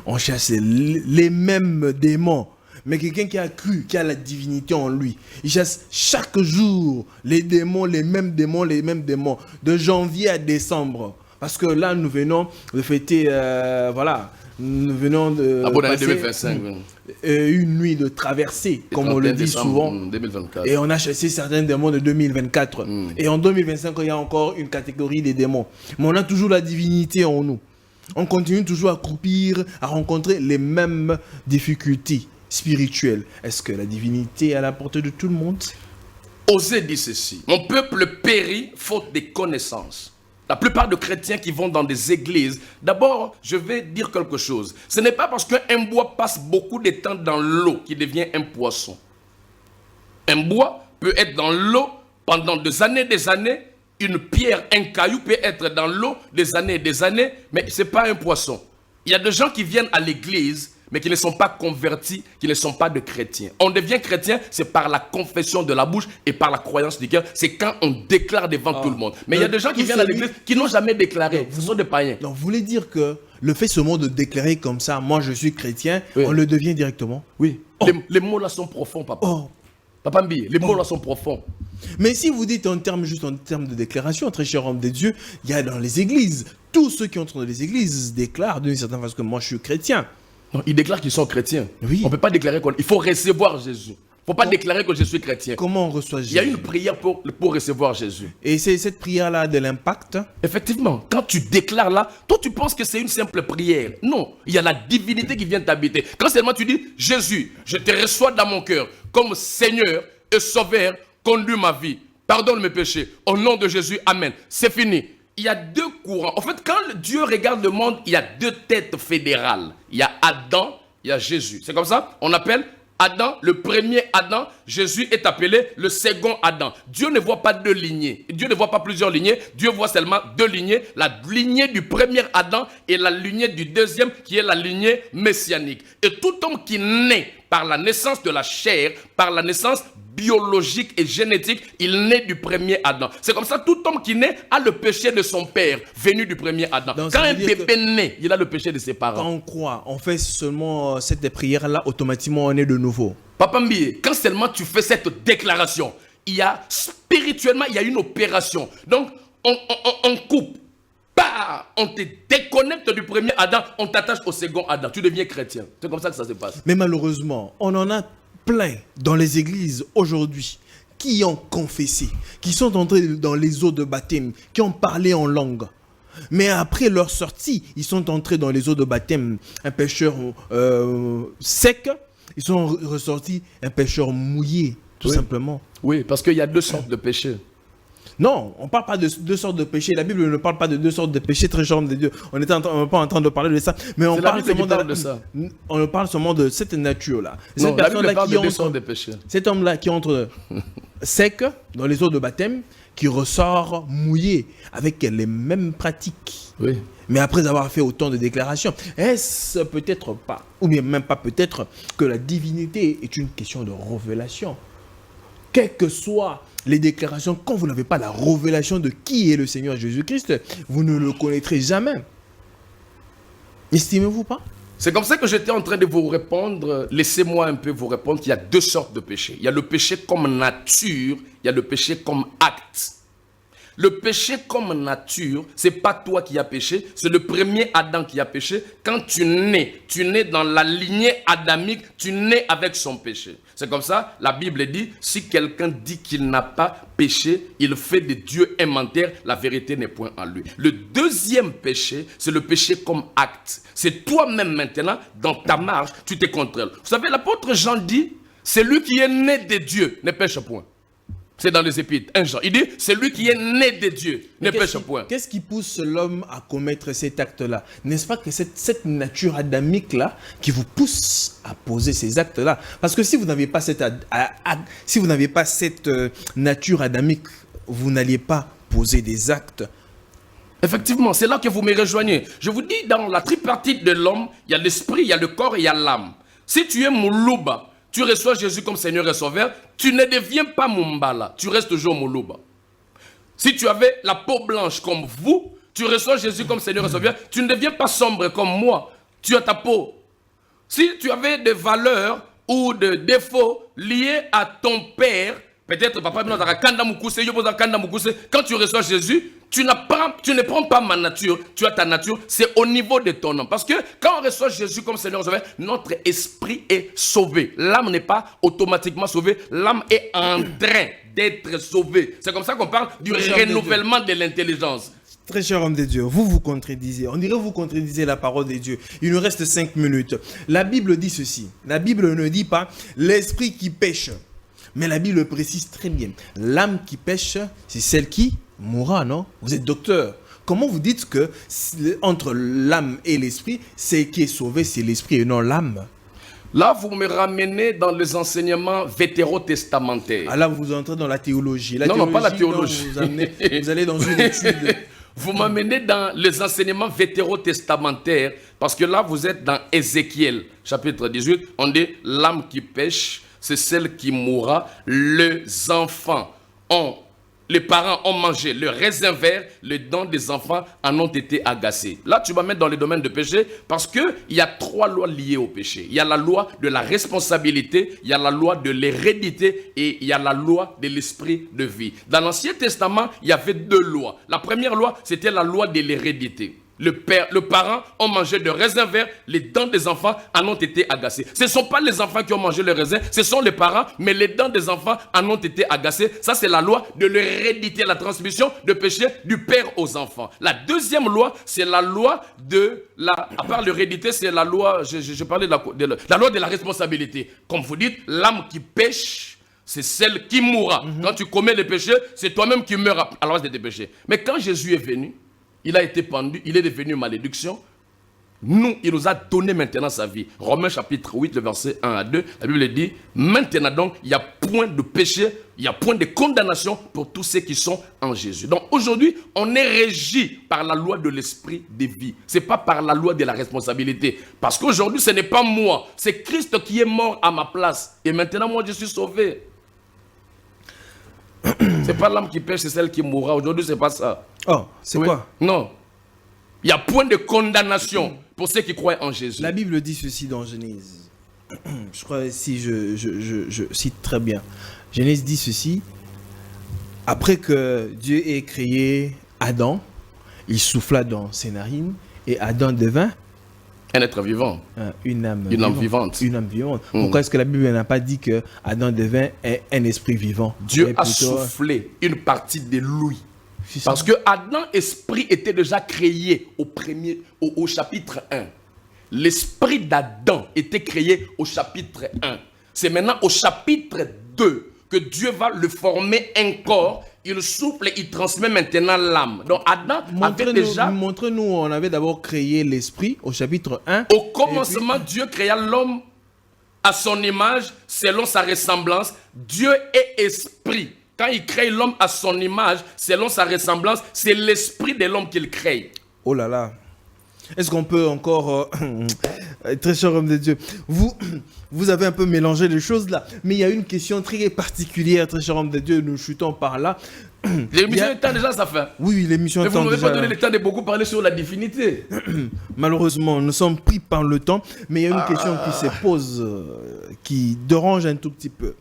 on chasse les mêmes démons? Mais quelqu'un qui a cru, qui a la divinité en lui, il chasse chaque jour les démons, les mêmes démons, de janvier à décembre. Parce que là, nous venons de fêter, nous venons de passer 2025, une nuit de traversée, comme on le dit souvent. 2024. Et on a chassé certains démons de 2024. Et en 2025, il y a encore une catégorie des démons. Mais on a toujours la divinité en nous. On continue toujours à croupir, à rencontrer les mêmes difficultés spirituelles. Est-ce que la divinité est à la portée de tout le monde? Osez dire ceci. Mon peuple périt faute de connaissances. La plupart des chrétiens qui vont dans des églises, d'abord, je vais dire quelque chose. Ce n'est pas parce qu'un bois passe beaucoup de temps dans l'eau qu'il devient un poisson. Un bois peut être dans l'eau pendant des années. Une pierre, un caillou peut être dans l'eau des années, mais ce n'est pas un poisson. Il y a des gens qui viennent à l'église, mais qui ne sont pas convertis, qui ne sont pas de chrétiens. On devient chrétien, c'est par la confession de la bouche et par la croyance du cœur. C'est quand on déclare devant tout le monde. Mais il y a des gens qui viennent à l'église qui n'ont jamais déclaré. Ce sont des païens. Donc, vous voulez dire que le fait seulement de déclarer comme ça, moi je suis chrétien, on le devient directement? Oui. Les mots là sont profonds, papa. Papa Mbi, les mots là sont profonds. Mais si vous dites juste en termes de déclaration, très cher homme de Dieu, il y a dans les églises tous ceux qui entrent dans les églises déclarent d'une certaine façon que moi je suis chrétien. Non, ils déclarent qu'ils sont chrétiens. Oui. On ne peut pas déclarer qu'il faut recevoir Jésus. Il ne faut pas déclarer que je suis chrétien. Comment on reçoit Jésus? Il y a une prière pour recevoir Jésus. Et c'est cette prière-là de l'impact. Effectivement, quand tu déclares là, toi tu penses que c'est une simple prière. Non, il y a la divinité qui vient t'habiter. Quand seulement tu dis, Jésus, je te reçois dans mon cœur comme Seigneur et Sauveur, conduis ma vie. Pardonne mes péchés. Au nom de Jésus, Amen. C'est fini. Il y a deux courants. En fait, quand Dieu regarde le monde, il y a deux têtes fédérales. Il y a Adam, il y a Jésus. C'est comme ça, on appelle Adam, le premier Adam. Jésus est appelé le second Adam. Dieu ne voit pas deux lignées. Dieu ne voit pas plusieurs lignées. Dieu voit seulement deux lignées. La lignée du premier Adam et la lignée du deuxième qui est la lignée messianique. Et tout homme qui naît par la naissance de la chair, par la naissance biologique et génétique, il naît du premier Adam. C'est comme ça, tout homme qui naît a le péché de son père, venu du premier Adam. Donc, quand un bébé naît, il a le péché de ses parents. Quand on croit, on fait seulement cette prière-là, automatiquement on est de nouveau. Papa Mbié, quand seulement tu fais cette déclaration, il y a spirituellement, il y a une opération. Donc, on coupe. Bah, on te déconnecte du premier Adam, on t'attache au second Adam. Tu deviens chrétien. C'est comme ça que ça se passe. Mais malheureusement, on en a plein dans les églises aujourd'hui qui ont confessé, qui sont entrés dans les eaux de baptême, qui ont parlé en langue. Mais après leur sortie, ils sont entrés dans les eaux de baptême, un pécheur sec, ils sont ressortis un pécheur mouillé, tout simplement. Oui, parce qu'il y a deux sortes de péchés. Non, on ne parle pas de deux sortes de péchés. La Bible ne parle pas de deux sortes de péchés, très cher de Dieu. On n'est pas en train de parler de ça. Mais on parle seulement de ça. On parle seulement de cette nature-là. Non, la Bible parle de deux sortes de péchés. Cet homme-là qui entre sec dans les eaux de baptême, qui ressort mouillé avec les mêmes pratiques. Oui. Mais après avoir fait autant de déclarations, est-ce peut-être pas, ou bien même pas peut-être, que la divinité est une question de révélation? Quelles que soient les déclarations, quand vous n'avez pas la révélation de qui est le Seigneur Jésus-Christ, vous ne le connaîtrez jamais. N'estimez-vous pas? C'est comme ça que j'étais en train de vous répondre. Laissez-moi un peu vous répondre qu'il y a deux sortes de péchés. Il y a le péché comme nature, il y a le péché comme acte. Le péché comme nature, c'est pas toi qui as péché, c'est le premier Adam qui a péché. Quand tu nais dans la lignée adamique, tu nais avec son péché. C'est comme ça, la Bible dit, si quelqu'un dit qu'il n'a pas péché, il fait de Dieu un menteur, la vérité n'est point en lui. Le deuxième péché, c'est le péché comme acte. C'est toi-même maintenant, dans ta marche, tu te contrôles. Vous savez, l'apôtre Jean dit, celui qui est né de Dieu ne pêche point. C'est dans les Épîtres, 1 Jean. Il dit, celui qui est né de Dieu ne pêche point. Qu'est-ce qui pousse l'homme à commettre cet acte-là? N'est-ce pas que cette nature adamique-là qui vous pousse à poser ces actes-là? Parce que si vous n'avez pas cette nature adamique, vous n'alliez pas poser des actes. Effectivement, c'est là que vous me rejoignez. Je vous dis, dans la tripartite de l'homme, il y a l'esprit, il y a le corps et il y a l'âme. Si tu es Moulouba, tu reçois Jésus comme Seigneur et Sauveur, tu ne deviens pas Mumbala, tu restes toujours Moulouba. Si tu avais la peau blanche comme vous, tu reçois Jésus comme Seigneur et Sauveur, tu ne deviens pas sombre comme moi, tu as ta peau. Si tu avais des valeurs ou des défauts liés à ton père, peut-être papa, quand tu reçois Jésus, tu ne prends pas ma nature, tu as ta nature, c'est au niveau de ton âme. Parce que quand on reçoit Jésus comme Seigneur et Sauveur, notre esprit est sauvé. L'âme n'est pas automatiquement sauvée, l'âme est en train d'être sauvée. C'est comme ça qu'on parle du renouvellement de l'intelligence. Très cher homme de Dieu, vous contredisez. On dirait que vous contredisez la parole de Dieu. Il nous reste 5 minutes. La Bible dit ceci. La Bible ne dit pas l'esprit qui pêche. Mais la Bible précise très bien. L'âme qui pêche, c'est celle qui mourra, non? Vous êtes docteur. Comment vous dites que entre l'âme et l'esprit, ce qui est sauvé, c'est l'esprit et non l'âme? Là, vous me ramenez dans les enseignements vétérotestamentaires. Ah là, vous entrez dans la théologie. Non, pas la théologie. Vous allez dans une étude. Vous m'amenez dans les enseignements vétérotestamentaires, parce que là, vous êtes dans Ézéchiel, chapitre 18. On dit, l'âme qui pêche, c'est celle qui mourra. Les enfants ont les parents ont mangé le raisin vert, les dents des enfants en ont été agacées. Là, tu vas mettre dans le domaine de péché parce qu'il y a 3 lois liées au péché. Il y a la loi de la responsabilité, il y a la loi de l'hérédité et il y a la loi de l'esprit de vie. Dans l'Ancien Testament, il y avait 2 lois. La première loi, c'était la loi de l'hérédité. Le parent ont mangé de raisin vert, les dents des enfants en ont été agacées. Ce ne sont pas les enfants qui ont mangé le raisin, ce sont les parents, mais les dents des enfants en ont été agacées. Ça, c'est la loi de l'hérédité, la transmission de péché du père aux enfants. La deuxième loi, c'est la loi de la... À part l'hérédité, c'est la loi... Je parlais de la loi de la responsabilité. Comme vous dites, l'âme qui pêche, c'est celle qui mourra. Quand tu commets les péchés, c'est toi-même qui meurs à la base de tes péchés. Mais quand Jésus est venu, il a été pendu, il est devenu malédiction. Nous, il nous a donné maintenant sa vie. Romains chapitre 8, le verset 1 à 2, la Bible dit, maintenant donc, il n'y a point de péché, il n'y a point de condamnation pour tous ceux qui sont en Jésus. Donc aujourd'hui, on est régi par la loi de l'esprit de vie. Ce n'est pas par la loi de la responsabilité. Parce qu'aujourd'hui, ce n'est pas moi, c'est Christ qui est mort à ma place. Et maintenant, moi, je suis sauvé. C'est pas l'âme qui pêche, c'est celle qui mourra. Aujourd'hui, c'est pas ça. Oh, c'est quoi? Non. Il n'y a point de condamnation pour ceux qui croient en Jésus. La Bible dit ceci dans Genèse. Je crois si je cite très bien. Genèse dit ceci. Après que Dieu ait créé Adam, il souffla dans ses narines et Adam devint un être vivant. Une âme vivante. Une âme vivante. Pourquoi est-ce que la Bible n'a pas dit que Adam devint un esprit vivant? Dieu a soufflé une partie de lui. Parce que Adam, esprit, était déjà créé au chapitre 1. L'esprit d'Adam était créé au chapitre 1. C'est maintenant au chapitre 2 que Dieu va le former un corps. Il souffle et il transmet maintenant l'âme. Donc Adam avait déjà... Montre-nous, on avait d'abord créé l'esprit au chapitre 1. Au commencement, Dieu créa l'homme à son image, selon sa ressemblance. Dieu est esprit. Quand il crée l'homme à son image, selon sa ressemblance, c'est l'esprit de l'homme qu'il crée. Oh là là. Est-ce qu'on peut encore... très cher homme de Dieu, vous avez un peu mélangé les choses là. Mais il y a une question très particulière, très cher homme de Dieu, nous chutons par là. L'émission est temps déjà, ça fait. Oui, l'émission est temps déjà. Vous ne m'avez pas donné le temps de beaucoup parler sur la divinité. Malheureusement, nous sommes pris par le temps, mais il y a une question qui se pose, qui dérange un tout petit peu.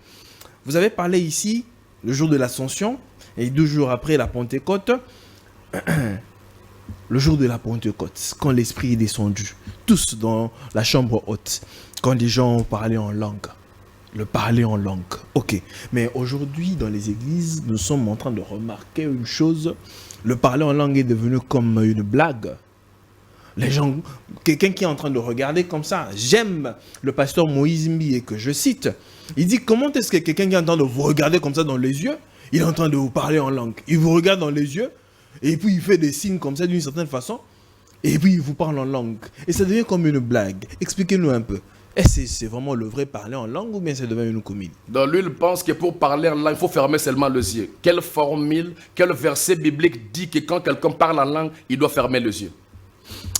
Vous avez parlé ici, le jour de l'Ascension, et 2 jours après la Pentecôte, le jour de la Pentecôte, quand l'Esprit est descendu, tous dans la chambre haute, quand les gens parlaient en langue, le parler en langue, ok. Mais aujourd'hui, dans les églises, nous sommes en train de remarquer une chose, le parler en langue est devenu comme une blague. Les gens, quelqu'un qui est en train de regarder comme ça, j'aime le pasteur Moïse Mbié que je cite, il dit comment est-ce que quelqu'un qui est en train de vous regarder comme ça dans les yeux, il est en train de vous parler en langue, il vous regarde dans les yeux, et puis il fait des signes comme ça d'une certaine façon, et puis il vous parle en langue. Et ça devient comme une blague. Expliquez-nous un peu. Est-ce que c'est vraiment le vrai parler en langue ou bien ça devient une comédie? Donc lui, il pense que pour parler en langue, il faut fermer seulement les yeux. Quelle formule, quel verset biblique dit que quand quelqu'un parle en langue, il doit fermer les yeux?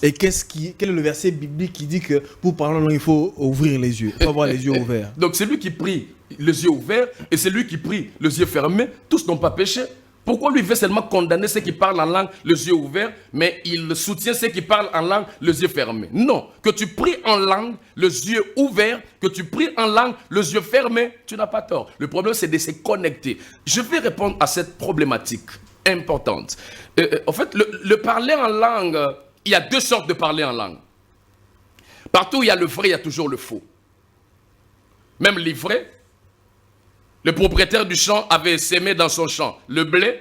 Et quel est le verset biblique qui dit que pour parler en langue, il faut ouvrir les yeux, il faut avoir les yeux ouverts? Donc celui qui prie les yeux ouverts et celui qui prie les yeux fermés, tous n'ont pas péché. Pourquoi lui veut seulement condamner ceux qui parlent en langue les yeux ouverts, mais il soutient ceux qui parlent en langue les yeux fermés? Non, que tu pries en langue les yeux ouverts, que tu pries en langue les yeux fermés, tu n'as pas tort. Le problème, c'est de se connecter. Je vais répondre à cette problématique importante. En fait, le parler en langue, il y a 2 sortes de parler en langue. Partout où il y a le vrai, il y a toujours le faux. Même l'ivraie, le propriétaire du champ avait sémé dans son champ le blé,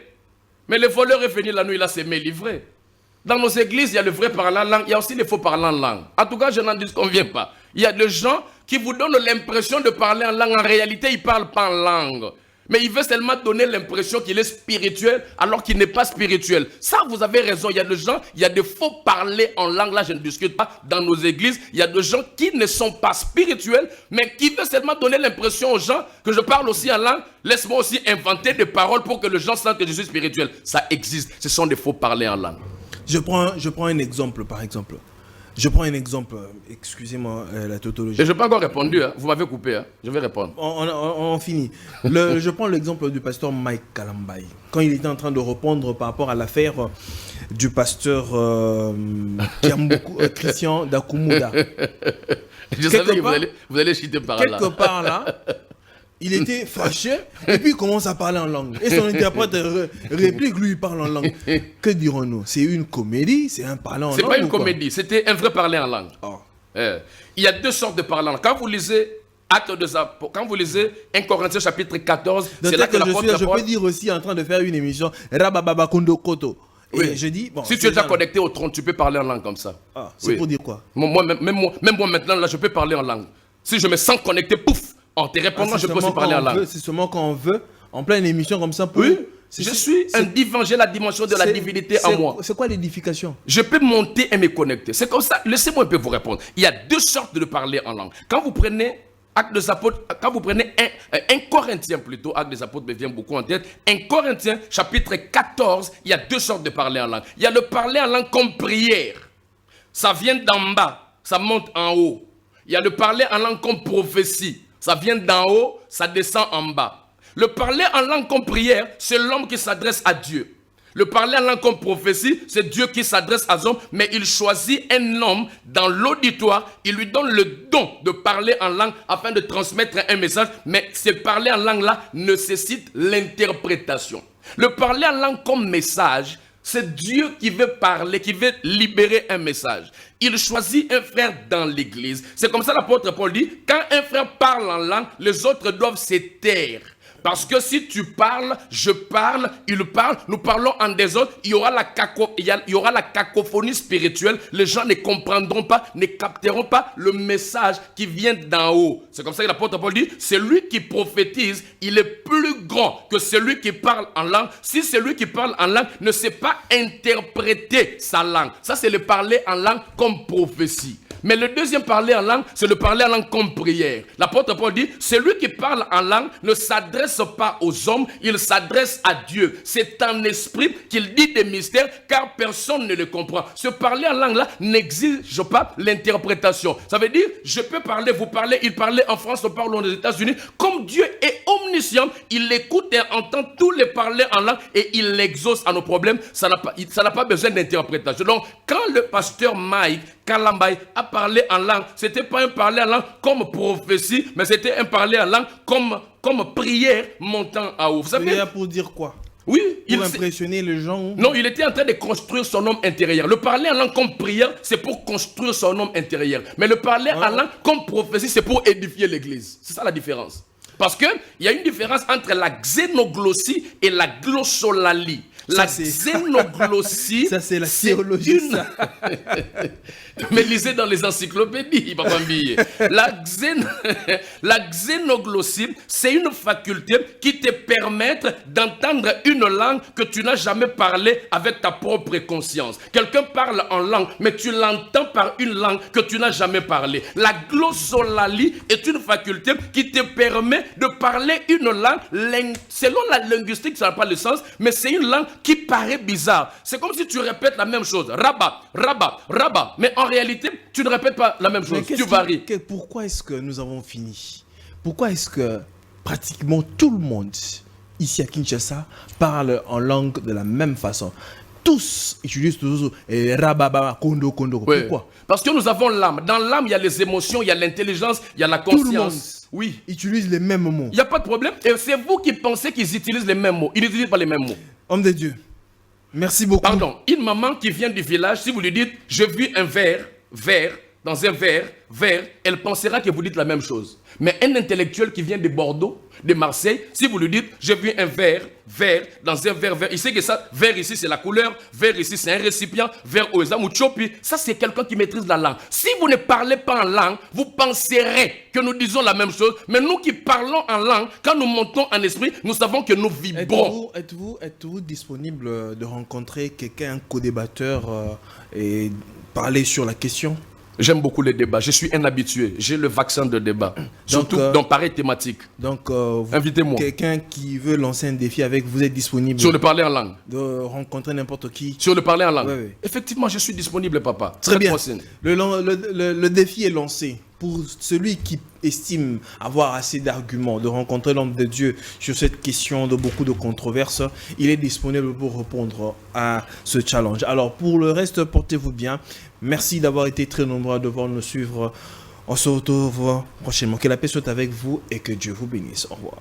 mais le voleur est venu la nuit, il a sémé l'ivraie. Dans nos églises, il y a le vrai parlant en langue, il y a aussi les faux parlants en langue. En tout cas, je n'en disconviens pas. Il y a des gens qui vous donnent l'impression de parler en langue. En réalité, ils ne parlent pas en langue. Mais il veut seulement donner l'impression qu'il est spirituel alors qu'il n'est pas spirituel. Ça, vous avez raison. Il y a des gens, il y a des faux parler en langue. Là, je ne discute pas. Dans nos églises, il y a des gens qui ne sont pas spirituels, mais qui veulent seulement donner l'impression aux gens que je parle aussi en langue. Laisse-moi aussi inventer des paroles pour que les gens sentent que je suis spirituel. Ça existe. Ce sont des faux parler en langue. Je prends un exemple, par exemple. Je prends un exemple, excusez-moi la tautologie. Et je n'ai pas encore répondu, hein. Vous m'avez coupé, hein. Je vais répondre. On finit. Je prends l'exemple du pasteur Mike Kalambaye. Quand il était en train de répondre par rapport à l'affaire du pasteur Christian Dakumuda. Je savais que vous allez chuter par là. Quelque part là, il était fâché et puis il commence à parler en langue. Et son interprète réplique, lui il parle en langue. Que dirons-nous? C'est une comédie? C'est un parler en langue? C'est pas une comédie, c'était un vrai parler en langue. Oh. Il y a deux sortes de parler en langue. Quand vous lisez Actes des Apôtres, quand vous lisez 1 Corinthiens chapitre 14, c'est là que l'apôtre Paul... Je peux dire aussi en train de faire une émission Rabababa Kondo Koto. Et oui. Je dis, bon, si tu es déjà connecté au trône, tu peux parler en langue comme ça. Ah, c'est pour dire quoi? Même moi maintenant, là, je peux parler en langue. Si je me sens connecté, pouf, en te répondant, je peux aussi parler en langue. C'est seulement quand on veut, en pleine émission comme ça. Pour oui, je suis un divin, j'ai la dimension de la divinité en moi. C'est quoi l'édification? Je peux monter et me connecter. C'est comme ça, laissez-moi un peu vous répondre. Il y a deux sortes de parler en langue. Quand vous prenez Actes des Apôtres, quand vous prenez un Corinthien plutôt, Actes des Apôtres me vient beaucoup en tête, un Corinthien chapitre 14, il y a deux sortes de parler en langue. Il y a le parler en langue comme prière. Ça vient d'en bas, ça monte en haut. Il y a le parler en langue comme prophétie. Ça vient d'en haut, ça descend en bas. Le parler en langue comme prière, c'est l'homme qui s'adresse à Dieu. Le parler en langue comme prophétie, c'est Dieu qui s'adresse à l'homme, mais il choisit un homme dans l'auditoire, il lui donne le don de parler en langue afin de transmettre un message, mais ce parler en langue-là nécessite l'interprétation. Le parler en langue comme message, c'est Dieu qui veut parler, qui veut libérer un message. Il choisit un frère dans l'église. C'est comme ça l'apôtre Paul dit, quand un frère parle en langue, les autres doivent se taire. Parce que si tu parles, je parle, il parle, nous parlons en désordre, il y aura la cacophonie spirituelle. Les gens ne comprendront pas, ne capteront pas le message qui vient d'en haut. C'est comme ça que l'apôtre Paul dit, celui qui prophétise, il est plus grand que celui qui parle en langue. Si celui qui parle en langue ne sait pas interpréter sa langue, ça c'est le parler en langue comme prophétie. Mais le deuxième parler en langue, c'est le parler en langue comme prière. L'apôtre Paul dit, celui qui parle en langue ne s'adresse pas aux hommes, il s'adresse à Dieu. C'est en esprit qu'il dit des mystères, car personne ne le comprend. Ce parler en langue-là n'exige pas l'interprétation. Ça veut dire, je peux parler, vous parlez, il parlait en France, on parle aux États-Unis. Comme Dieu est omniscient, il écoute et entend tous les parler en langue et il l'exauce à nos problèmes. Ça n'a pas besoin d'interprétation. Donc, quand le pasteur Mike Kalambaye a parlé en langue, c'était pas un parler en langue comme prophétie, mais c'était un parler en langue comme prière montant à haut. Vous savez, prière pour dire quoi? Oui. Pour impressionner les gens? Non, il était en train de construire son homme intérieur. Le parler en langue comme prière, c'est pour construire son homme intérieur. Mais le parler en langue comme prophétie, c'est pour édifier l'église. C'est ça la différence. Parce qu'il y a une différence entre la xénoglossie et la glossolalie. La xénoglossie, ça c'est la théologie. Mais lisez dans les encyclopédies, Papa Mbille. La xénoglossie, c'est une faculté qui te permet d'entendre une langue que tu n'as jamais parlé avec ta propre conscience. Quelqu'un parle en langue, mais tu l'entends par une langue que tu n'as jamais parlé. La glossolalie est une faculté qui te permet de parler une langue, selon la linguistique, ça n'a pas le sens, mais c'est une langue qui paraît bizarre. C'est comme si tu répètes la même chose. Rabat, rabat, rabat. Mais en réalité, tu ne répètes pas la même chose. Tu varies. Pourquoi est-ce que nous avons fini? Pourquoi est-ce que pratiquement tout le monde ici à Kinshasa parle en langue de la même façon? Tous utilisent toujours rababa, kondo, kondo. Oui. Pourquoi? Parce que nous avons l'âme. Dans l'âme, il y a les émotions, il y a l'intelligence, il y a la conscience. Tout le monde utilise les mêmes mots. Il n'y a pas de problème. Et c'est vous qui pensez qu'ils utilisent les mêmes mots. Ils n'utilisent pas les mêmes mots. Homme de Dieu, merci beaucoup. Pardon, une maman qui vient du village, si vous lui dites « je vis un verre, dans un verre, elle pensera que vous dites la même chose. Mais un intellectuel qui vient de Bordeaux, de Marseille, si vous lui dites « j'ai vu un verre, dans un verre, il sait que ça, verre ici c'est la couleur, verre ici c'est un récipient, verre au examen ou chopi », ça c'est quelqu'un qui maîtrise la langue. Si vous ne parlez pas en langue, vous penserez que nous disons la même chose, mais nous qui parlons en langue, quand nous montons en esprit, nous savons que nous vibrons. Êtes-vous disponible de rencontrer quelqu'un, un co-débatteur, et parler sur la question? J'aime beaucoup les débats. Je suis un habitué. J'ai le vaccin de débat. Surtout dans pareille thématique. Donc, invitez-moi. Quelqu'un qui veut lancer un défi avec vous êtes disponible. Sur le parler en langue. De rencontrer n'importe qui. Sur le parler en langue. Oui, oui. Effectivement, je suis disponible, papa. Très bien. Le défi est lancé. Pour celui qui estime avoir assez d'arguments, de rencontrer l'homme de Dieu sur cette question de beaucoup de controverses, il est disponible pour répondre à ce challenge. Alors pour le reste, portez-vous bien. Merci d'avoir été très nombreux à devoir nous suivre. On se retrouve prochainement. Que la paix soit avec vous et que Dieu vous bénisse. Au revoir.